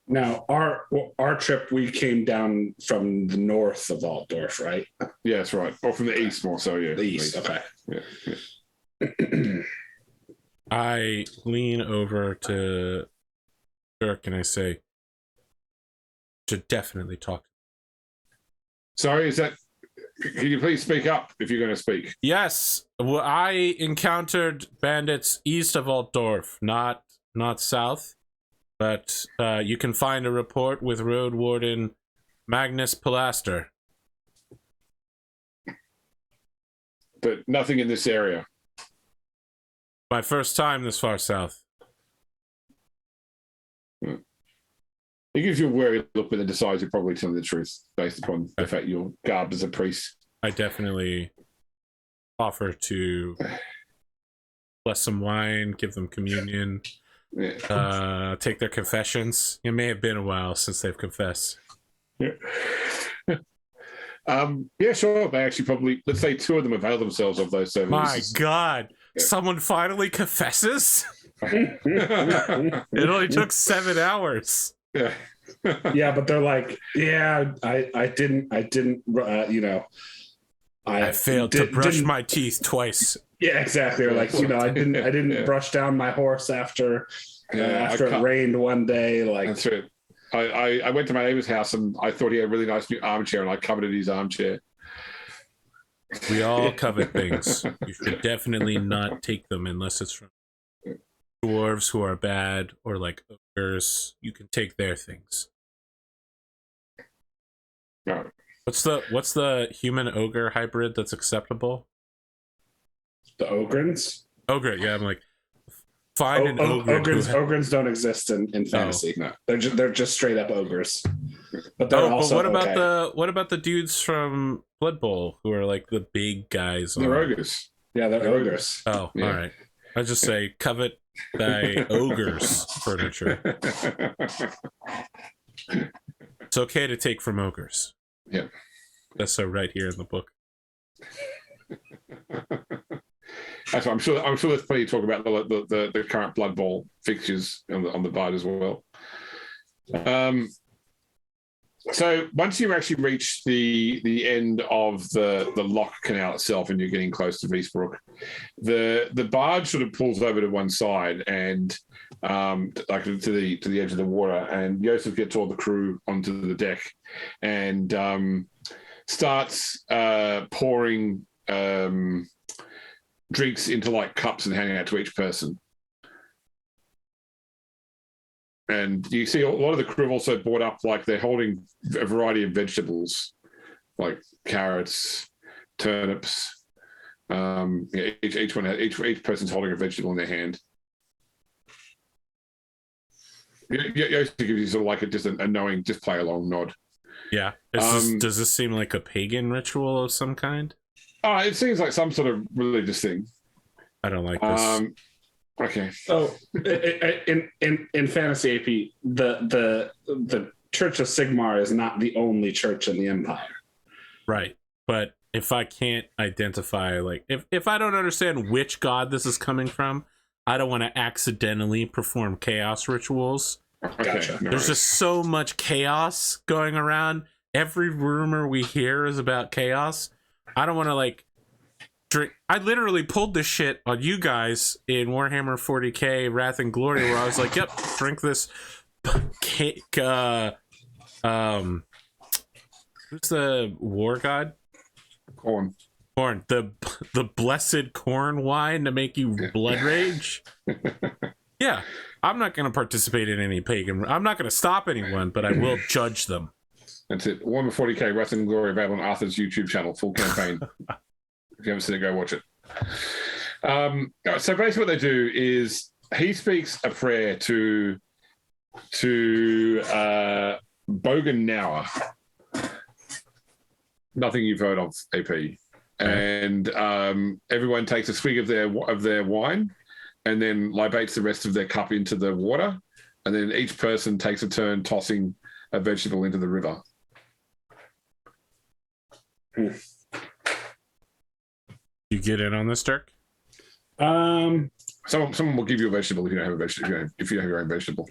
Now, our trip, we came down from the north of Altdorf, right? Yeah, that's right. Or from the east more so, yeah. The east, okay. Yeah. I lean over to Dirk and I say, should definitely talk. Sorry, can you please speak up if you're going to speak? Yes, well, I encountered bandits east of Altdorf, not south. But you can find a report with Road Warden Magnus Pilaster. But nothing in this area. My first time this far south. It gives you a wary look, but then decides you're probably telling the truth based upon the fact you're garbed as a priest. I definitely offer to bless some wine, give them communion. Yeah. Take their confessions. It may have been a while since they've confessed. Yeah. Yeah, sure. They actually probably, let's say 2 of them avail themselves of those services. My God. Yeah. Someone finally confesses? It only took 7 hours. Yeah. Yeah, but they're like, yeah, I didn't, I failed to brush my teeth twice. Yeah, exactly. Or like, I didn't brush down my horse after it rained one day. Like, that's right. I went to my neighbor's house and I thought he had a really nice new armchair and I coveted his armchair. We all covet things. You should definitely not take them unless it's from dwarves who are bad or like ogres. You can take their things. No. What's the human ogre hybrid that's acceptable? The Ogrins? Ogre, yeah. I'm like, find an ogre. Ogrins don't exist in fantasy. No, they're just straight up ogres. But they're also what about the dudes from Blood Bowl who are like the big guys? They're ogres. Yeah, they're ogres. Oh, yeah. All right. I just say covet thy ogres furniture. It's okay to take from ogres. Yeah, that's so right here in the book. That's what I'm sure there's plenty to talk about the current Blood Bowl fixtures on the board as well. So once you actually reach the end of the lock canal itself and you're getting close to Wiesbrook, the barge sort of pulls over to one side and like to the edge of the water, and Joseph gets all the crew onto the deck and starts pouring drinks into like cups and handing out to each person. And you see a lot of the crew have also brought up, like they're holding a variety of vegetables, like carrots, turnips. Each person's holding a vegetable in their hand. Yost gives you sort of like just a knowing, just play along nod. Yeah. Does this seem like a pagan ritual of some kind? It seems like some sort of religious thing. I don't like this. Okay. So in Fantasy AP, the Church of Sigmar is not the only church in the Empire. Right. But if I can't identify, like, if I don't understand which god this is coming from, I don't want to accidentally perform chaos rituals. Gotcha. There's just so much chaos going around. Every rumor we hear is about chaos. I don't want to, like, drink. I literally pulled this shit on you guys in Warhammer 40k Wrath and Glory, where I was like, yep, drink this cake. Who's the war god? Corn. The blessed corn wine to make you blood rage. Yeah, I'm not going to participate in any pagan. I'm not going to stop anyone, but I will judge them. That's it. Warhammer 40k Wrath and Glory available on Arthur's YouTube channel, full campaign. If you haven't seen it, go watch it. So basically, what they do is he speaks a prayer to Bogan Nower. Nothing you've heard of, AP. And everyone takes a swig of their wine, and then libates the rest of their cup into the water, and then each person takes a turn tossing a vegetable into the river. You get in on this, Dirk? Someone will give you a vegetable if you don't have a vegetable. If you don't have your own vegetable.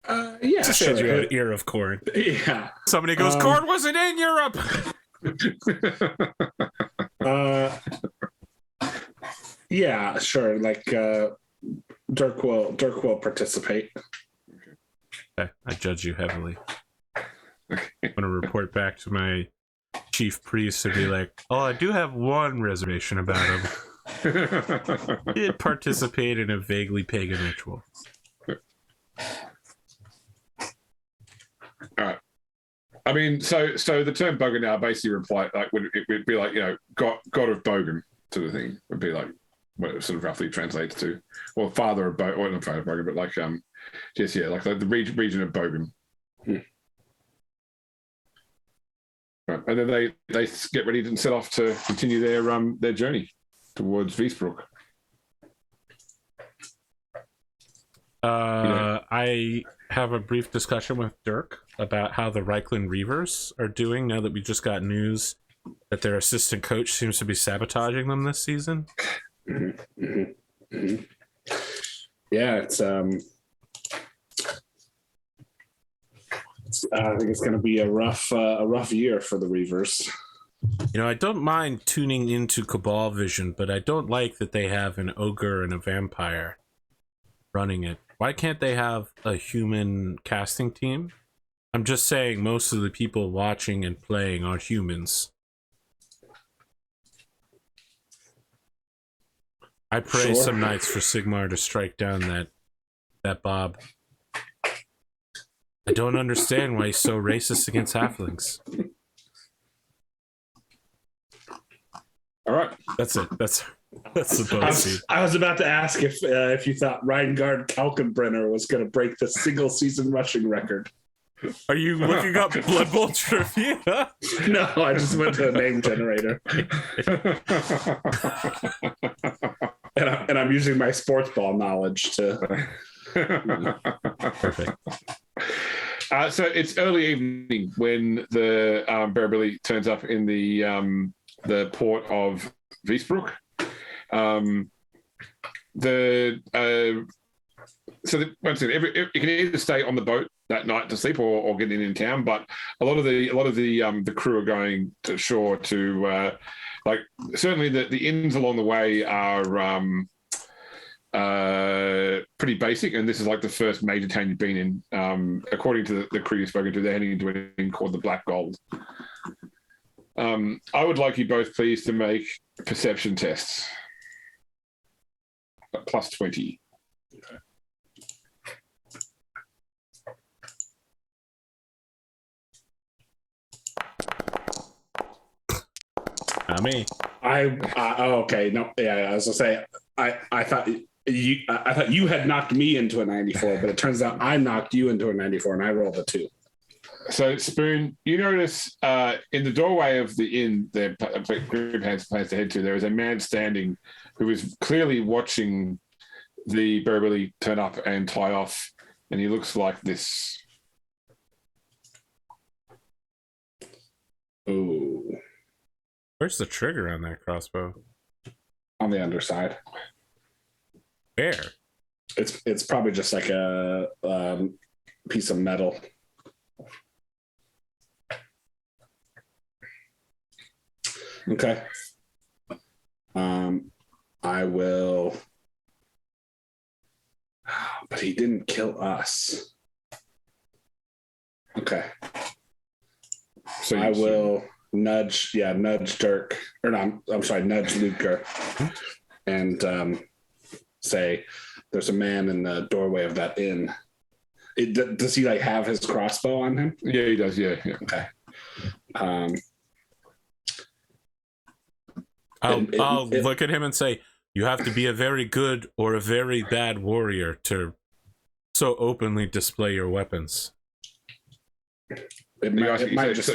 Yeah, just sure. You an ear of corn. Yeah. Somebody goes, corn wasn't in Europe. Yeah, sure. Like Dirk will participate. Okay. I judge you heavily. I'm gonna report back to my chief priest and be like, "Oh, I do have one reservation about him. He did participate in a vaguely pagan ritual." All right. I mean, so the term Bogan now basically would be like, God of Bogan sort of thing. Would be like what it sort of roughly translates to, or father of Bogan, or not father of Bogan, but like like the region of Bogan. Right. And then they get ready and set off to continue their journey towards Wiesbrook. I have a brief discussion with Dirk about how the Reichland Reavers are doing now that we just got news that their assistant coach seems to be sabotaging them this season. Yeah, it's I think it's going to be a rough year for the Reavers. I don't mind tuning into Cabal Vision, but I don't like that they have an ogre and a vampire running it. Why can't they have a human casting team? I'm just saying most of the people watching and playing are humans. I pray some nights for Sigmar to strike down that Bob. I don't understand why he's so racist against halflings. All right, that's it. That's the bonus. I was about to ask if you thought Reingard Kalkenbrenner was going to break the single season rushing record. Are you looking up Blood Bowl trivia? No, I just went to a name generator. and I'm using my sports ball knowledge to. Perfect. So it's early evening when the Barrabilly turns up in the port of Wiesbrook. Once again, you can either stay on the boat that night to sleep or get in town, but a lot of the crew are going to shore to certainly the inns along the way are pretty basic, and this is like the first major town you've been in. According to the crew you've spoken to, they're heading into an inn called the Black Gold. I would like you both, please, to make perception tests. Plus 20. Okay. Not me. Okay. No, yeah, I was gonna say I thought you had knocked me into a 94, but it turns out I knocked you into a 94, and I rolled a 2. So, Spoon, you notice in the doorway of the inn the group has plans to head to, there is a man standing who is clearly watching the Barrabilly turn up and tie off, and he looks like this. Ooh. Where's the trigger on that crossbow? On the underside. Where? It's probably just like a piece of metal. Okay. I will. But he didn't kill us. Okay. So I will nudge Dirk, or no, I'm sorry, nudge Ludger, and say, "There's a man in the doorway of that inn." Does he have his crossbow on him? Yeah, he does. Yeah. Okay. I'll look at him and say, You have to be a very good or a very bad warrior to so openly display your weapons. It might just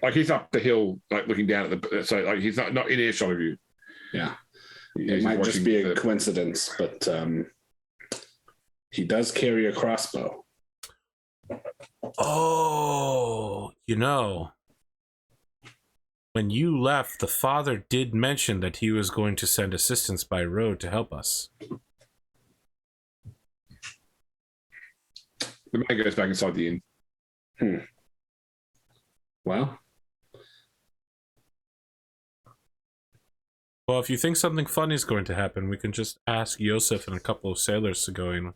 like he's up the hill, like looking down at the. So like he's not in earshot of you. Yeah, it might just be a coincidence, but he does carry a crossbow. Oh, when you left, the father did mention that he was going to send assistance by road to help us. The man goes back inside the inn. Well, if you think something funny is going to happen, we can just ask Yosef and a couple of sailors to go in.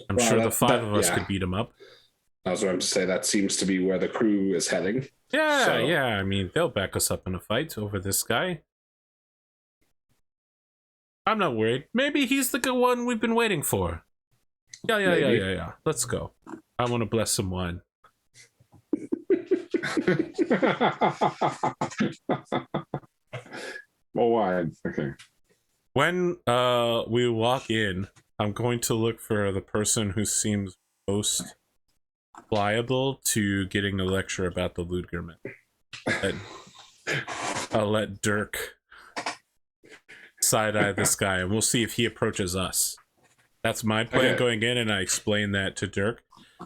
I'm sure the five of us could beat him up. I was going to say that seems to be where the crew is heading. Yeah, yeah. I mean, they'll back us up in a fight over this guy. I'm not worried. Maybe he's the good one we've been waiting for. Yeah. Let's go. I want to bless some wine. More wine. Okay. When we walk in, I'm going to look for the person who seems most pliable to getting a lecture about the Ludger men. I'll let Dirk side-eye this guy, and we'll see if he approaches us. That's my plan going in, and I explain that to Dirk.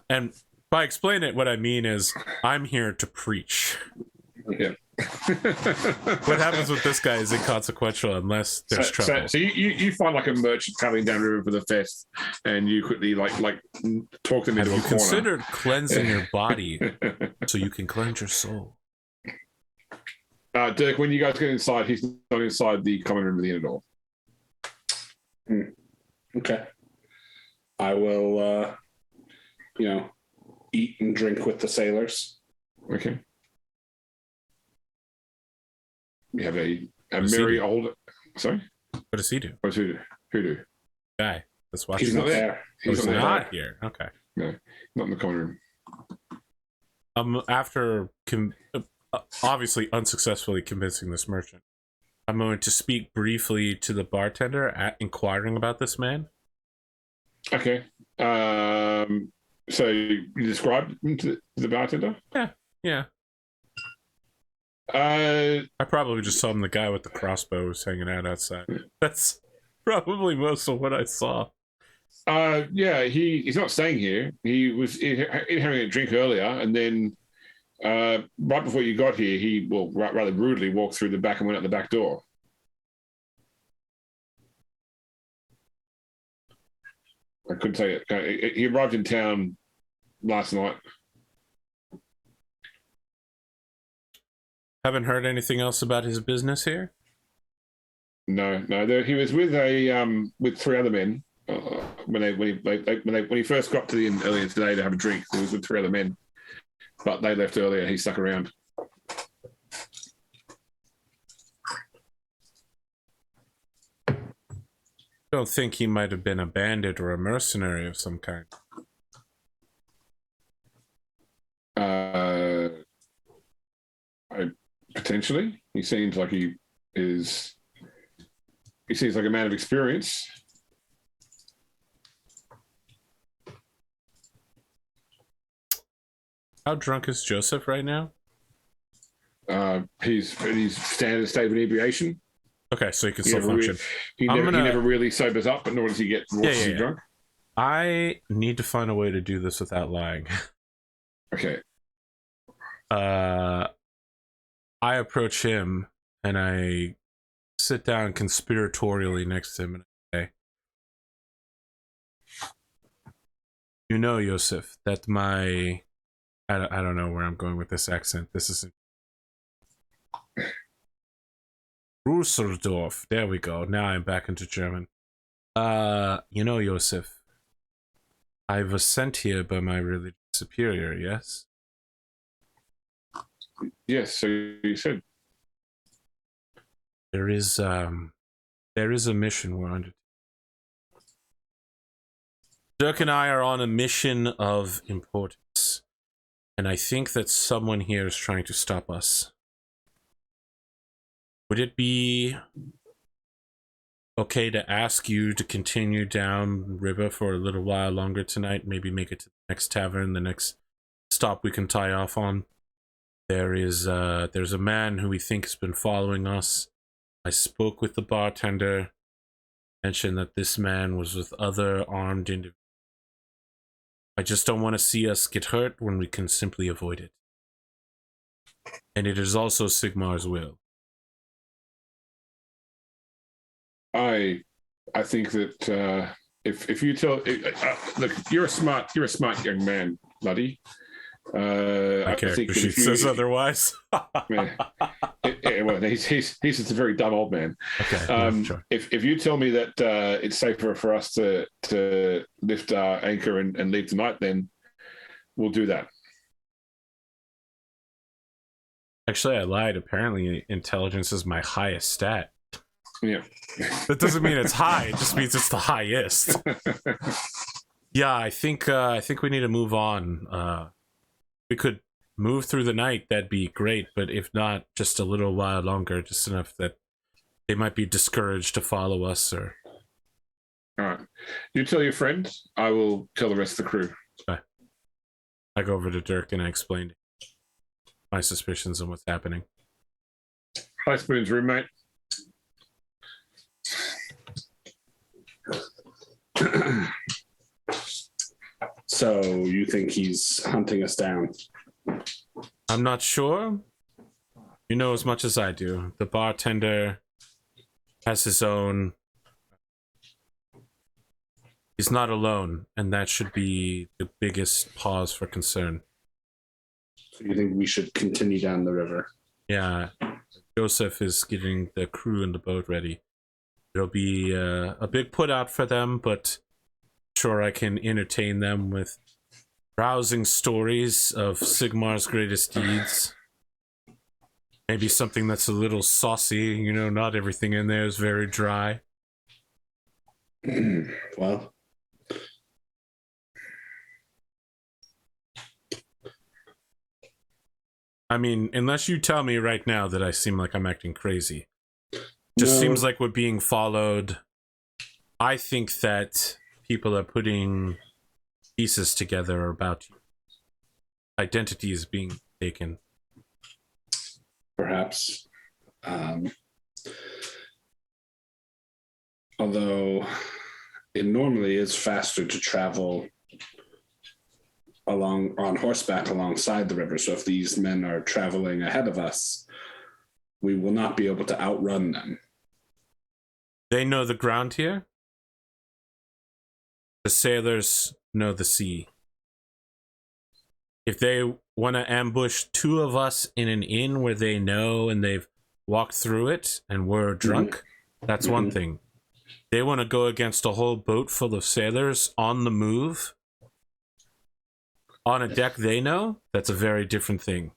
And by explain it, what I mean is I'm here to preach. Yeah. What happens with this guy is inconsequential unless there's trouble. So you find like a merchant traveling down the river for the fest, and you quickly like talk them into a corner. Have you considered cleansing your body so you can cleanse your soul? Dirk, when you guys get inside, he's not inside the common room of the inn at all. Okay. I will, eat and drink with the sailors. Okay. We have a merry old. Sorry. What does he do? Who do? Guy. That's watching. He's not there. He's not here. Okay. No, not in the common room. After obviously unsuccessfully convincing this merchant, I'm going to speak briefly to the bartender, inquiring about this man. Okay. So you described him to the bartender? Yeah. I probably just saw him, the guy with the crossbow was hanging out outside. That's probably most of what I saw. Yeah, he's not staying here. He was having a drink earlier, and then right before you got here, he rather rudely walked through the back and went out the back door. I couldn't tell you. He arrived in town last night. Haven't heard anything else about his business here? No. He was with with three other men when he first got to the inn earlier today to have a drink. He was with three other men, but they left earlier. He stuck around. I don't think he might have been a bandit or a mercenary of some kind. Potentially. He seems like he seems like a man of experience. How drunk is Joseph right now? He's standard state of inebriation. Okay, so he can still function. He never really sobers up, but nor does he get drunk. I need to find a way to do this without lying. Okay. I approach him and I sit down conspiratorially next to him and I say, "You know, Yosef, that I don't know where I'm going with this accent. This isn't Russeldorf. There we go. Now I'm back into German. You know, Yosef, I was sent here by my religious superior, yes?" Yes, so you said. There is a mission we're under. Dirk and I are on a mission of importance, and I think that someone here is trying to stop us. Would it be okay to ask you to continue down river for a little while longer tonight? Maybe make it to the next tavern, the next stop we can tie off on. There's a man who we think has been following us. I spoke with the bartender, mentioned that this man was with other armed individuals. I just don't want to see us get hurt when we can simply avoid it. And it is also Sigmar's will. I think that if you tell look, you're a smart young man, Luddy. My character sheet says otherwise. Well, he's just a very dumb old man. Okay. Sure. If you tell me that it's safer for us to lift our anchor and leave tonight, then we'll do that. Actually, I lied. Apparently, intelligence is my highest stat. Yeah. That doesn't mean it's high. It just means it's the highest. Yeah, I think we need to move on. We could move through the night. That'd be great. But if not, just a little while longer, just enough that they might be discouraged to follow us. Or all right, you tell your friend. I will tell the rest of the crew. Okay. I go over to Dirk and I explain my suspicions and what's happening. Hi, Spoon's roommate. So you think he's hunting us down? I'm not sure. You know as much as I do. The bartender has his own. He's not alone, and that should be the biggest cause for concern. So you think we should continue down the river? Yeah. Joseph is getting the crew and the boat ready. It'll be a big put out for them, but sure I can entertain them with rousing stories of Sigmar's greatest deeds. Maybe something that's a little saucy. You know, not everything in there is very dry. Well, I mean, unless you tell me right now that I seem like I'm acting crazy. Just no. Seems like we're being followed. I think that people are putting pieces together about you. Identity is being taken. Perhaps. Although it normally is faster to travel on horseback alongside the river. So if these men are traveling ahead of us, we will not be able to outrun them. They know the ground here. The sailors know the sea. If they want to ambush two of us in an inn where they know and they've walked through it and we're drunk, that's one thing. They want to go against a whole boat full of sailors on the move, on a deck they know, that's a very different thing.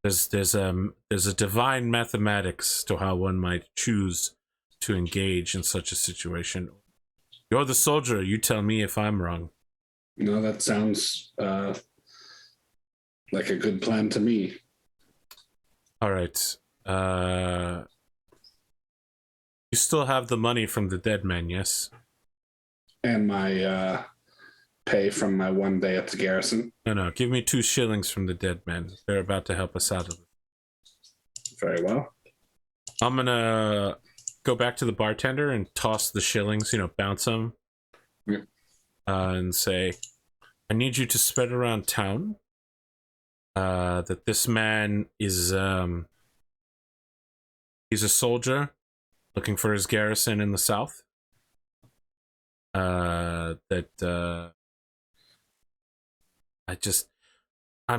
There's a divine mathematics to how one might choose to engage in such a situation. You're the soldier. You tell me if I'm wrong. No, that sounds like a good plan to me. All right. You still have the money from the dead man, yes? And my pay from my 1 day at the garrison. No. Give me 2 shillings from the dead man. They're about to help us out of it. Very well. I'm gonna go back to the bartender and toss the shillings, bounce them. Yeah. And say, I need you to spread around town that this man is he's a soldier looking for his garrison in the south. I'm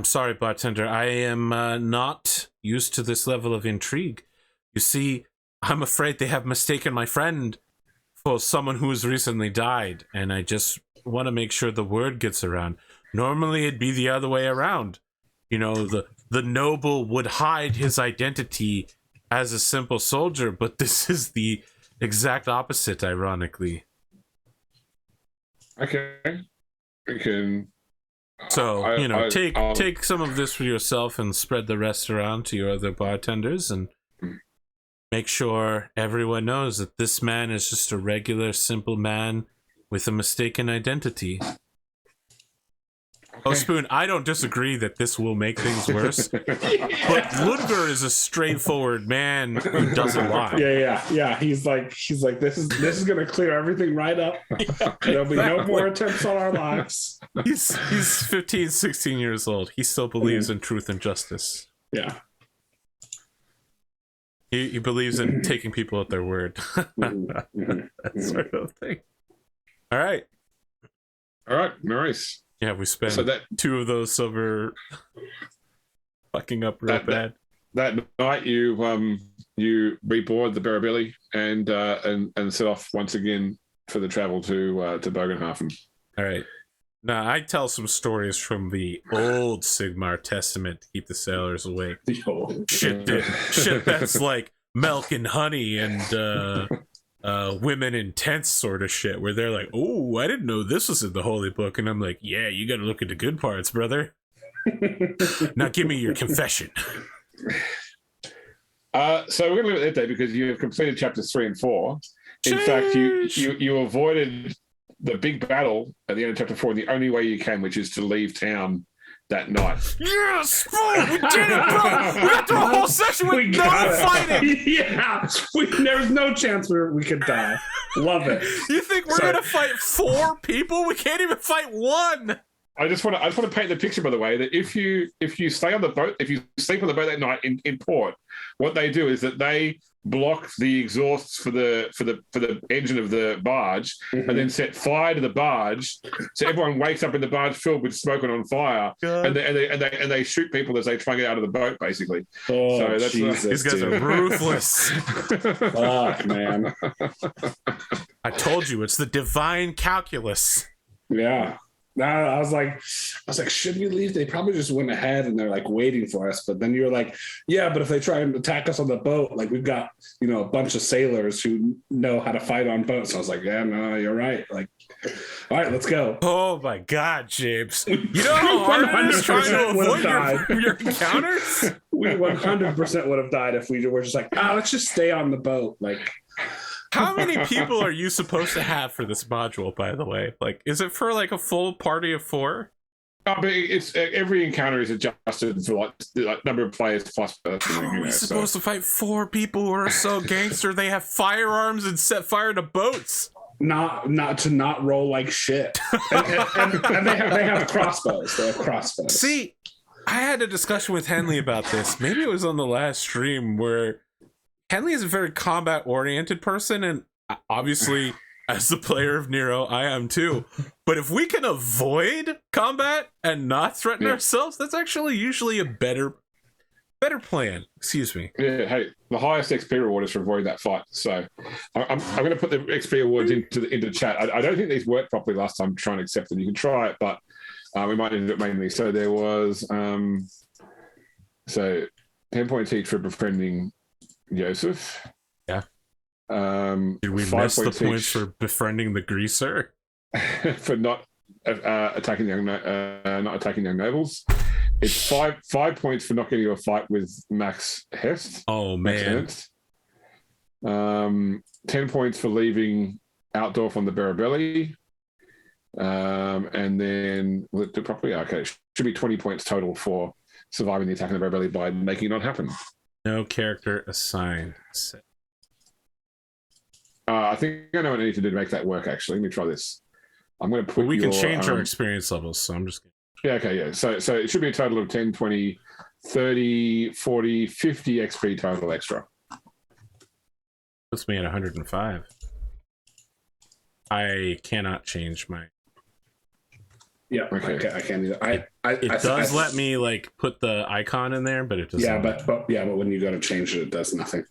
sorry, bartender. I am not used to this level of intrigue. You see, I'm afraid they have mistaken my friend for someone who has recently died, and I just want to make sure the word gets around. Normally, it'd be the other way around. The noble would hide his identity as a simple soldier, but this is the exact opposite, ironically. Okay. We can... So, take some of this for yourself and spread the rest around to your other bartenders, and make sure everyone knows that this man is just a regular, simple man with a mistaken identity. Okay. Oh, Spoon, I don't disagree that this will make things worse, but Ludger is a straightforward man who doesn't lie. Yeah. He's like, this is gonna clear everything right up. There'll be no more attempts on our lives. He's 15, 16 years old. He still believes in truth and justice. Yeah. He believes in taking people at their word. That sort of thing. All right, nice. Yeah, we spent 2 of those silver fucking up real bad. That night, you reboard the Barabelli and set off once again for the travel to Bogenhafen. All right. Now I tell some stories from the old Sigmar Testament to keep the sailors awake. Shit that's like milk and honey and women in tents sort of shit, where they're like, "Oh, I didn't know this was in the holy book," and I'm like, "Yeah, you got to look at the good parts, brother." Now give me your confession. So we're going to leave it that day because you have completed chapters 3 and 4. In fact, you avoided the big battle at the end of chapter 4 the only way you can, which is to leave town that night. Yes! Oh, we did it, bro! We got through a whole session with no fighting! Yeah! There's no chance we could die. Love it. You think we're going to fight 4 people? We can't even fight 1! I just want to paint the picture, by the way, that if you stay on the boat, if you sleep on the boat that night in port, what they do is that they block the exhausts for the engine of the barge, and then set fire to the barge, so everyone wakes up in the barge filled with smoke and on fire, and they shoot people as they try and get out of the boat, basically. Oh, so that's Jesus, these guys are ruthless. Fuck, man. I told you, it's the divine calculus. Yeah. I was like, should we leave? They probably just went ahead and they're like waiting for us. But then you were like, yeah, but if they try and attack us on the boat, like we've got, a bunch of sailors who know how to fight on boats. So I was like, yeah, no, you're right. Like, all right, let's go. Oh my God, James. You know how hard it is trying to avoid your encounters? We 100% would have died if we were just like, let's just stay on the boat. Like, how many people are you supposed to have for this module, by the way? Like, is it for like a full party of 4? Oh, but it's every encounter is adjusted for like the number of players plus person. How are we supposed to fight 4 people who are so gangster they have firearms and set fire to boats? Not roll like shit. And they have crossbows. They have crossbows. See, I had a discussion with Henley about this. Maybe it was on the last stream where Henley is a very combat-oriented person, and obviously, as the player of Nero, I am too. But if we can avoid combat and not threaten ourselves, that's actually usually a better plan. Excuse me. Yeah, hey, the highest XP reward is for avoiding that fight. So I'm going to put the XP awards into the chat. I don't think these worked properly last time trying to accept them. You can try it, but we might end up mainly. So there was 10 points each for befriending Joseph. Yeah. Did we miss the points for befriending the greaser? For not attacking young nobles. It's 5 points for not getting into a fight with Max Hest. Oh man. 10 points for leaving Outdorf on the Barabelli. And then will it do properly? Okay, should be 20 points total for surviving the attack on the Barabelli by making it not happen. No character assigned. I think I know what I need to do to make that work, actually. Let me try this. I'm going to put we can change our experience levels, so I'm just kidding. Yeah, okay, yeah. So it should be a total of 10, 20, 30, 40, 50 XP total extra. Puts me at 105. I cannot change my... Yeah, okay. I can't do that. It does let me like put the icon in there, but it doesn't. Yeah, but when you go to change it, it does nothing.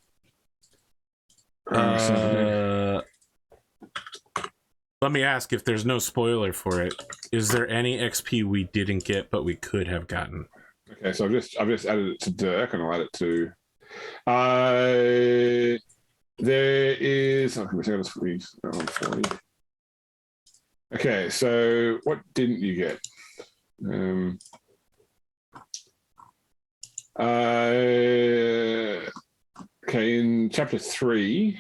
Let me ask, if there's no spoiler for it, is there any XP we didn't get but we could have gotten? Okay, so I've just added it to Dirk, and I'll add it to. There is. Okay, so what didn't you get? Okay, in chapter 3,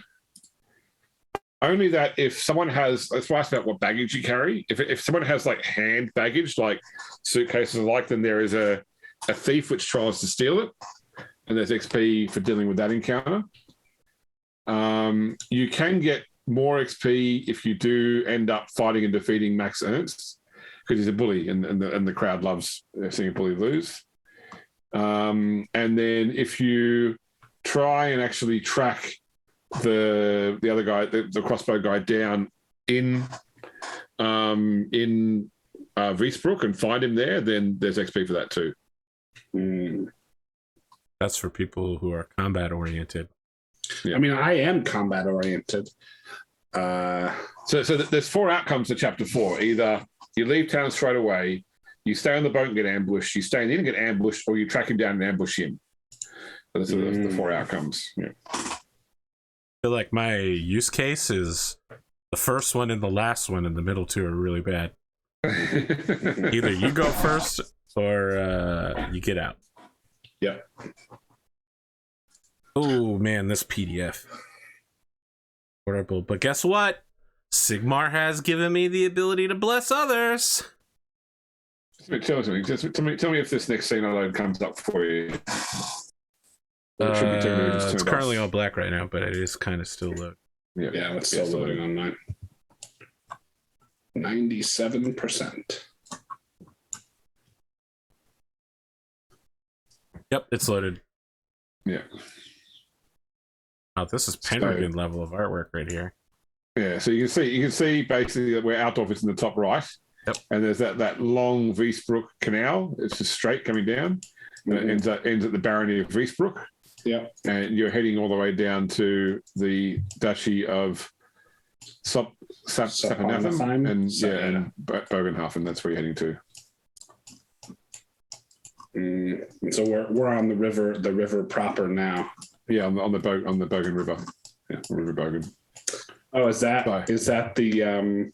only that if someone has, that's why I asked about what baggage you carry. If someone has like hand baggage, like suitcases and like, then there is a thief which tries to steal it, and there's XP for dealing with that encounter. You can get more XP if you do end up fighting and defeating Max Ernst, because he's a bully, and the crowd loves seeing a bully lose. And then if you try and actually track the other guy, the crossbow guy, down in Wiesbrook and find him there, then there's XP for that too. That's for people who are combat oriented. Yeah. I mean, I am combat oriented. So there's 4 outcomes to chapter 4. Either you leave town straight away, you stay on the boat and get ambushed, you stay in and get ambushed, or you track him down and ambush him. So those are the 4 outcomes. Yeah. I feel like my use case is the first one and the last one, and the middle 2 are really bad. Either you go first or you get out. Yep. Oh man, this PDF. Horrible. But guess what? Sigmar has given me the ability to bless others. Tell me if this next scene I load comes up for you. It's currently all black right now, but it is kind of still loading. Yeah, it's still loading on mine. 97%. Yep, it's loaded. Yeah. Oh, this is Pendragon level of artwork right here. Yeah, so you can see basically where Altdorf is in the top right. Yep. And there's that long Wiesbrook canal. It's just straight coming down. And it ends at the barony of Wiesbrook. Yeah. And you're heading all the way down to the Duchy of Sapanatham and Bogenhafen. That's where you're heading to. So we're on the river proper now. Yeah, on the Bogen River. Yeah, River Bogen. Oh, is that the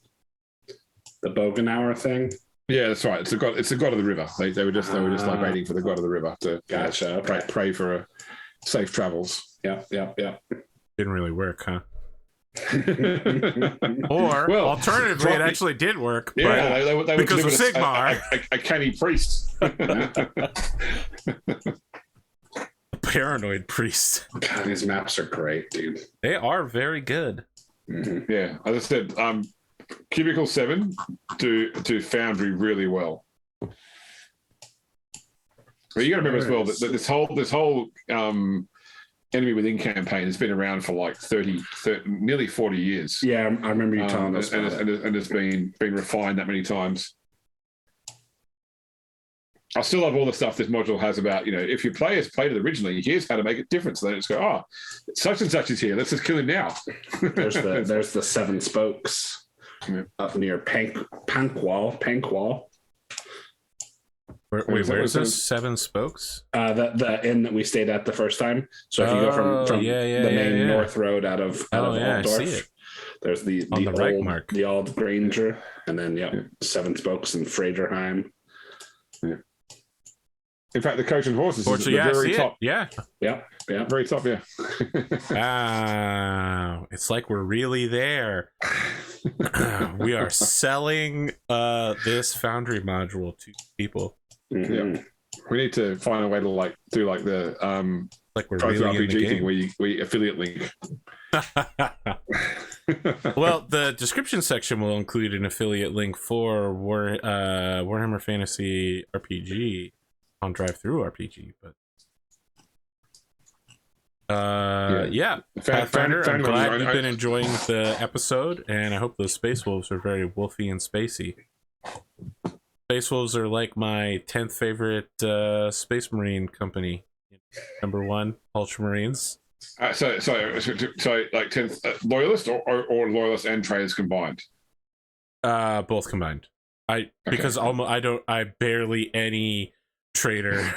Bogenauer thing? Yeah, that's right. It's the god of the river. They were just like waiting for the god of the river to pray for safe travels. Yeah. Didn't really work, huh? Or alternatively, it actually did work. Yeah, they because of Sigmar, a canny priest, a paranoid priest. God, these maps are great, dude. They are very good. Mm-hmm. Yeah, as I said, Cubicle 7 do Foundry really well. But you got to remember as well that this whole Enemy Within campaign has been around for like 30 nearly 40 years. Yeah, I remember you telling us, and it's been refined that many times. I still love all the stuff this module has about, if your players played it originally, here's how to make it different. So they just go, such and such is here. Let's just kill him now. There's the 7 spokes up near Pankwall. Where is this? 7 spokes? The inn that we stayed at the first time. So if you go from the main North Road out of I see it. There's the old Granger, and then 7 spokes in Fraderheim. Yeah. In fact, the Coach and Horses is at the very top. Yeah. Very top, yeah. Wow. It's like we're really there. We are selling this Foundry module to people. Mm-hmm. Yeah. We need to find a way to do the like we're really in the game where you affiliate link. Well, the description section will include an affiliate link for Warhammer Fantasy RPG on Drive-Thru RPG, but Pathfinder, I'm glad you've been enjoying the episode, and I hope those Space Wolves are very wolfy and spacey. Space Wolves are like my 10th favorite Space Marine company. Number 1, Ultramarines. So like 10th Loyalist or Loyalist and Traders combined? Both combined. I barely any trader.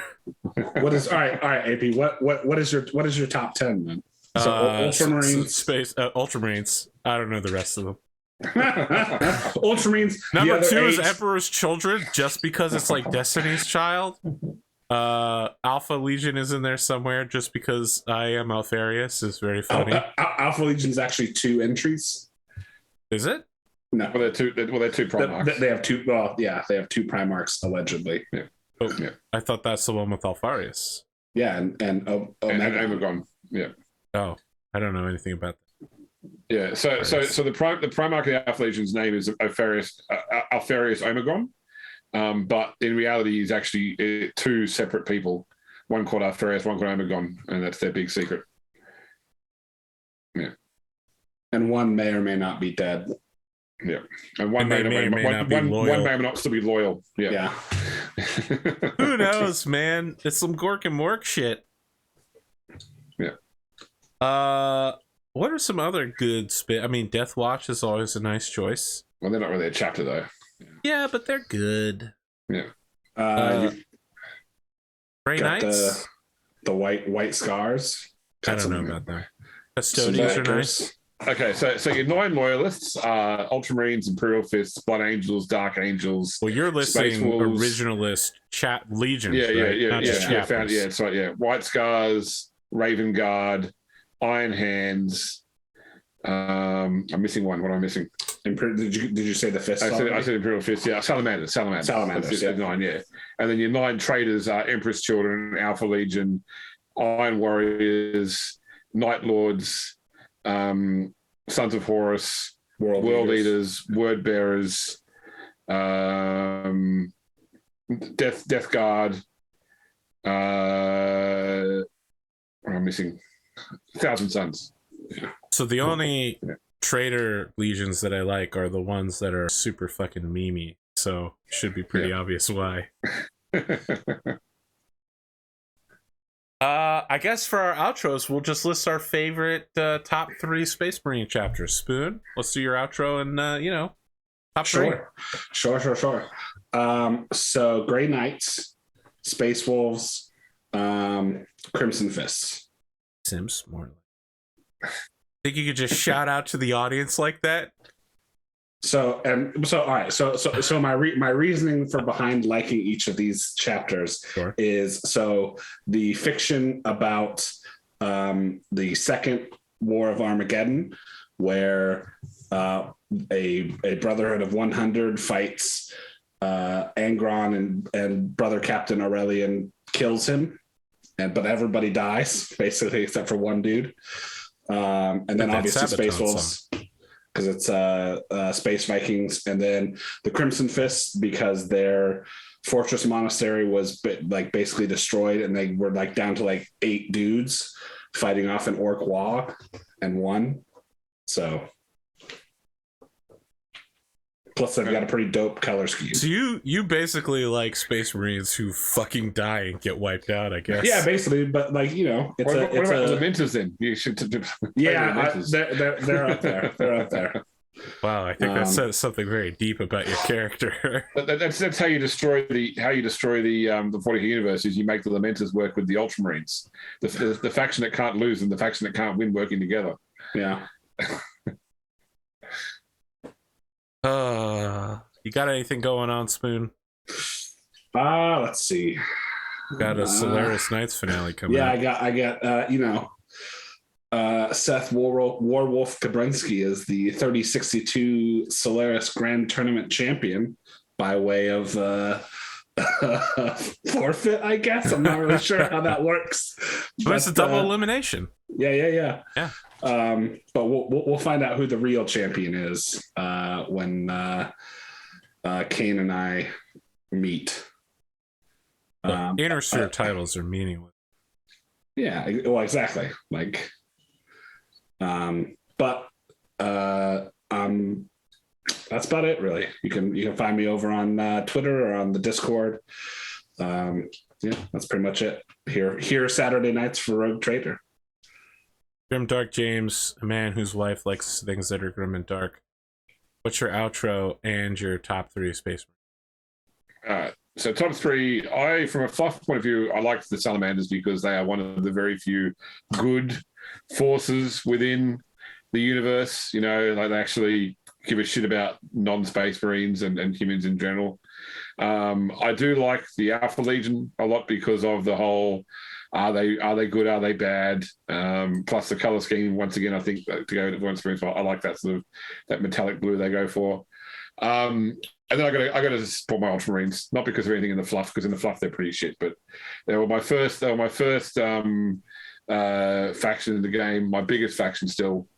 What is all right, AP? What is your top 10 then? So Ultramarines, Ultramarines. I don't know the rest of them. Ultramarines. Number 2 is Emperor's Children, just because it's like Destiny's Child. Alpha Legion is in there somewhere just because I am Alfarius is very funny. Alpha Legion's actually 2 entries. Is it? No. Well, they're 2 Primarchs. They have 2. Well, yeah, they have 2 Primarchs allegedly. Yeah. Oh, yeah. I thought that's the one with Alfarius. Yeah, and Omegon. Yeah. Oh, I don't know anything about that. Yeah. So the Primarch of the Alpha Legion's name is Alfarius Omegon. But in reality, he's actually 2 separate people. One called Alfarius, one called Omegon, and that's their big secret. Yeah. And one may or may not be dead. Yeah. And one may not still be loyal. Yeah. Who knows, man? It's some Gork and Mork shit. Yeah. What are some other good I mean, Death Watch is always a nice choice. Well, they're not really a chapter though. Yeah, but they're good. Yeah. Grey Knights? The white scars. I don't know about that. Custodians are nice. Okay, so your 9 loyalists are Ultramarines, Imperial Fists, Blood Angels, Dark Angels. Well, you're listing originalist legions. Yeah. That's right. Yeah, White Scars, Raven Guard, Iron Hands. I'm missing one. What am I missing? Did you say the Fists? I said Imperial Fists. Yeah, Salamanders. Yeah. 9. Yeah, and then your 9 traitors are Empress Children, Alpha Legion, Iron Warriors, Night Lords. Sons of Horus, World Eaters, Word Bearers, Death Guard. What am I missing? Thousand Sons. Yeah. So the only traitor legions that I like are the ones that are super fucking memey. So should be pretty obvious why. I guess for our outros, we'll just list our favorite top 3 Space Marine chapters. Spoon, let's do your outro and, top 3. Sure. So Grey Knights, Space Wolves, Crimson Fists. Sims, more. Think you could just shout out to the audience like that? So all right. So my reasoning for behind liking each of these chapters is so the fiction about the Second War of Armageddon, where a Brotherhood of 100 fights Angron and Brother Captain Aurelian kills him, but everybody dies basically except for one dude, and then obviously Space Wolves. Because it's Space Vikings, and then the Crimson Fists because their fortress monastery was basically destroyed, and they were down to 8 dudes fighting off an orc wall and won. So plus they've got a pretty dope color scheme. So you basically like Space Marines who fucking die and get wiped out, I guess. Yeah, basically, but it's what about the Mentors then? You should they're up there. They're up there. Wow, I think that says something very deep about your character. That's how you destroy the 40K universe is you make the Lamenters work with the Ultramarines, the faction that can't lose and the faction that can't win working together. Yeah. You got anything going on, Spoon? Let's see. Got a Solaris Knights finale coming up. I got Seth Warwolf Kabrinsky is the 3062 Solaris Grand Tournament champion by way of forfeit, I guess. I'm not really sure how that works. But it's a double elimination. Yeah. But we'll find out who the real champion is when Kane and I meet. Inner sphere titles are meaningless. Yeah, well, exactly. But that's about it, really. You can find me over on Twitter or on the Discord. That's pretty much it. Here Saturday nights for Rogue Trader. Grim Dark James, a man whose wife likes things that are grim and dark. What's your outro and your top 3 Space Marines? So top 3, from a fluff point of view, I like the Salamanders because they are one of the very few good forces within the universe. They actually give a shit about non-space marines and humans in general. I do like the Alpha Legion a lot because of the whole are they good, are they bad? Plus the color scheme. Once again, I think to go to one experience, I like that sort of that metallic blue they go for. And then I got to support my Ultramarines, not because of anything in the fluff, because in the fluff they're pretty shit, but they were my first faction in the game, my biggest faction still.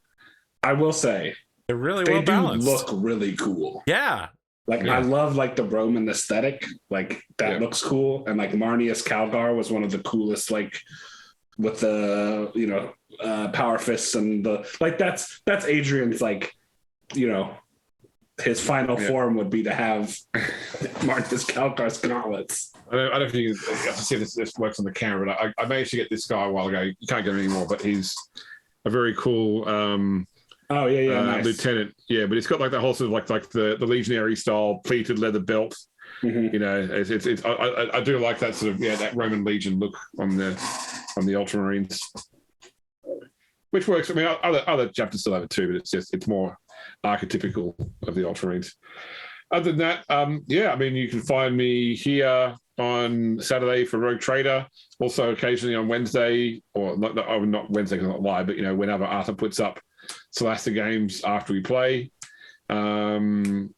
I will say they're really well balanced. Look really cool. Yeah. I love like the Roman aesthetic, like that looks cool, and like Marnius Calgar was one of the coolest, like with the power fists and the like. That's Adrian's like, his final form would be to have Marnius Calgar's gauntlets. I don't know if you can see this works on the camera, but I managed to get this guy a while ago. You can't get him anymore, but he's a very cool. Nice. Lieutenant. Yeah, but it's got like that whole sort of like the legionary style pleated leather belt. Mm-hmm. I do like that sort of that Roman Legion look on the Ultramarines, which works. I mean, other chapters still have it too, but it's more archetypical of the Ultramarines. Other than that, I mean, you can find me here on Saturday for Rogue Trader, also occasionally on Wednesday, or not Wednesday because I'm not live, but whenever Arthur puts up Solasta games after we play. Otherwise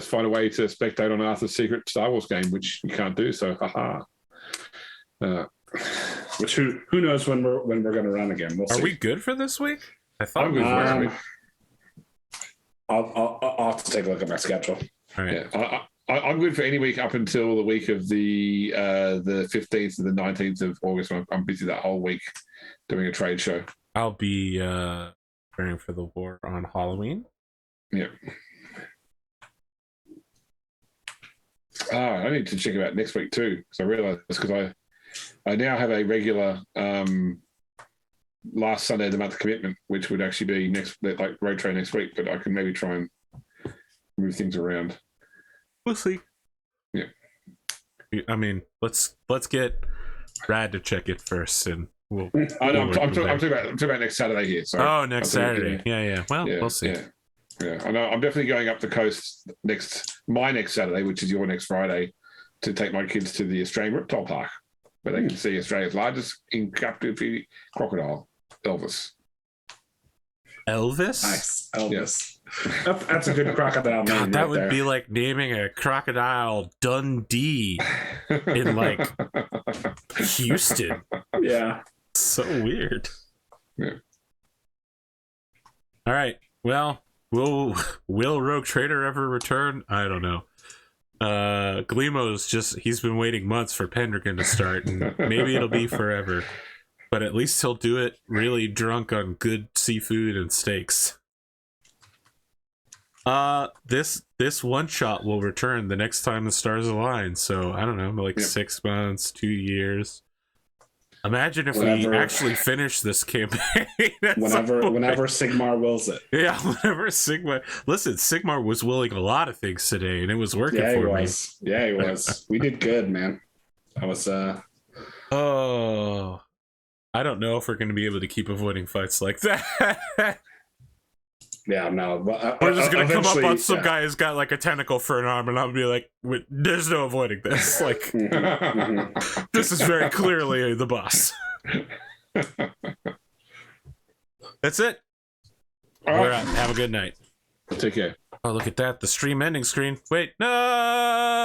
find a way to spectate on Arthur's secret Star Wars game, which you can't do, so haha. Which who knows when we're going to run again. We'll see. Are we good for this week? I thought I'm good for this week. I'll have to take a look at my schedule. All right. Yeah, I'm good for any week up until the week of the 15th to the 19th of August. I'm busy that whole week doing a trade show. I'll be preparing for the war on Halloween. Yeah. I need to check about next week too, because I realised because I now have a regular last Sunday of the month commitment, which would actually be like road train next week, but I can maybe try and move things around. We'll see. Yeah. I mean, let's get Rad to check it first, and we'll. I'm talking about next Saturday here. So next Saturday. Yeah. Well, we'll see. Yeah. I know. I'm definitely going up the coast my next Saturday, which is your next Friday, to take my kids to the Australian Reptile Park, where they can see Australia's largest in captivity crocodile, Elvis. Nice, Elvis. Yeah. That's a good crocodile name. God, that would be like naming a crocodile Dundee in like Houston. Yeah. So weird. Yeah. All right. Well, will Rogue Trader ever return? I don't know. Gleemo's he's been waiting months for Pendragon to start, and maybe it'll be forever. But at least he'll do it really drunk on good seafood and steaks. This one shot will return the next time the stars align. So I don't know, like 6 months, 2 years. Imagine if we actually finish this campaign. Whenever Sigmar wills it. Yeah, whenever Sigmar. Listen, Sigmar was willing a lot of things today, and it was working for me. Yeah, he was. We did good, man. I was. Oh, I don't know if we're going to be able to keep avoiding fights like that. Yeah, no. Well, we're just going to come up on some guy who's got like a tentacle for an arm, and I'll be like, there's no avoiding this. Like, this is very clearly the boss. That's it. All right. Have a good night. Take care. Oh, look at that. The stream ending screen. Wait, no!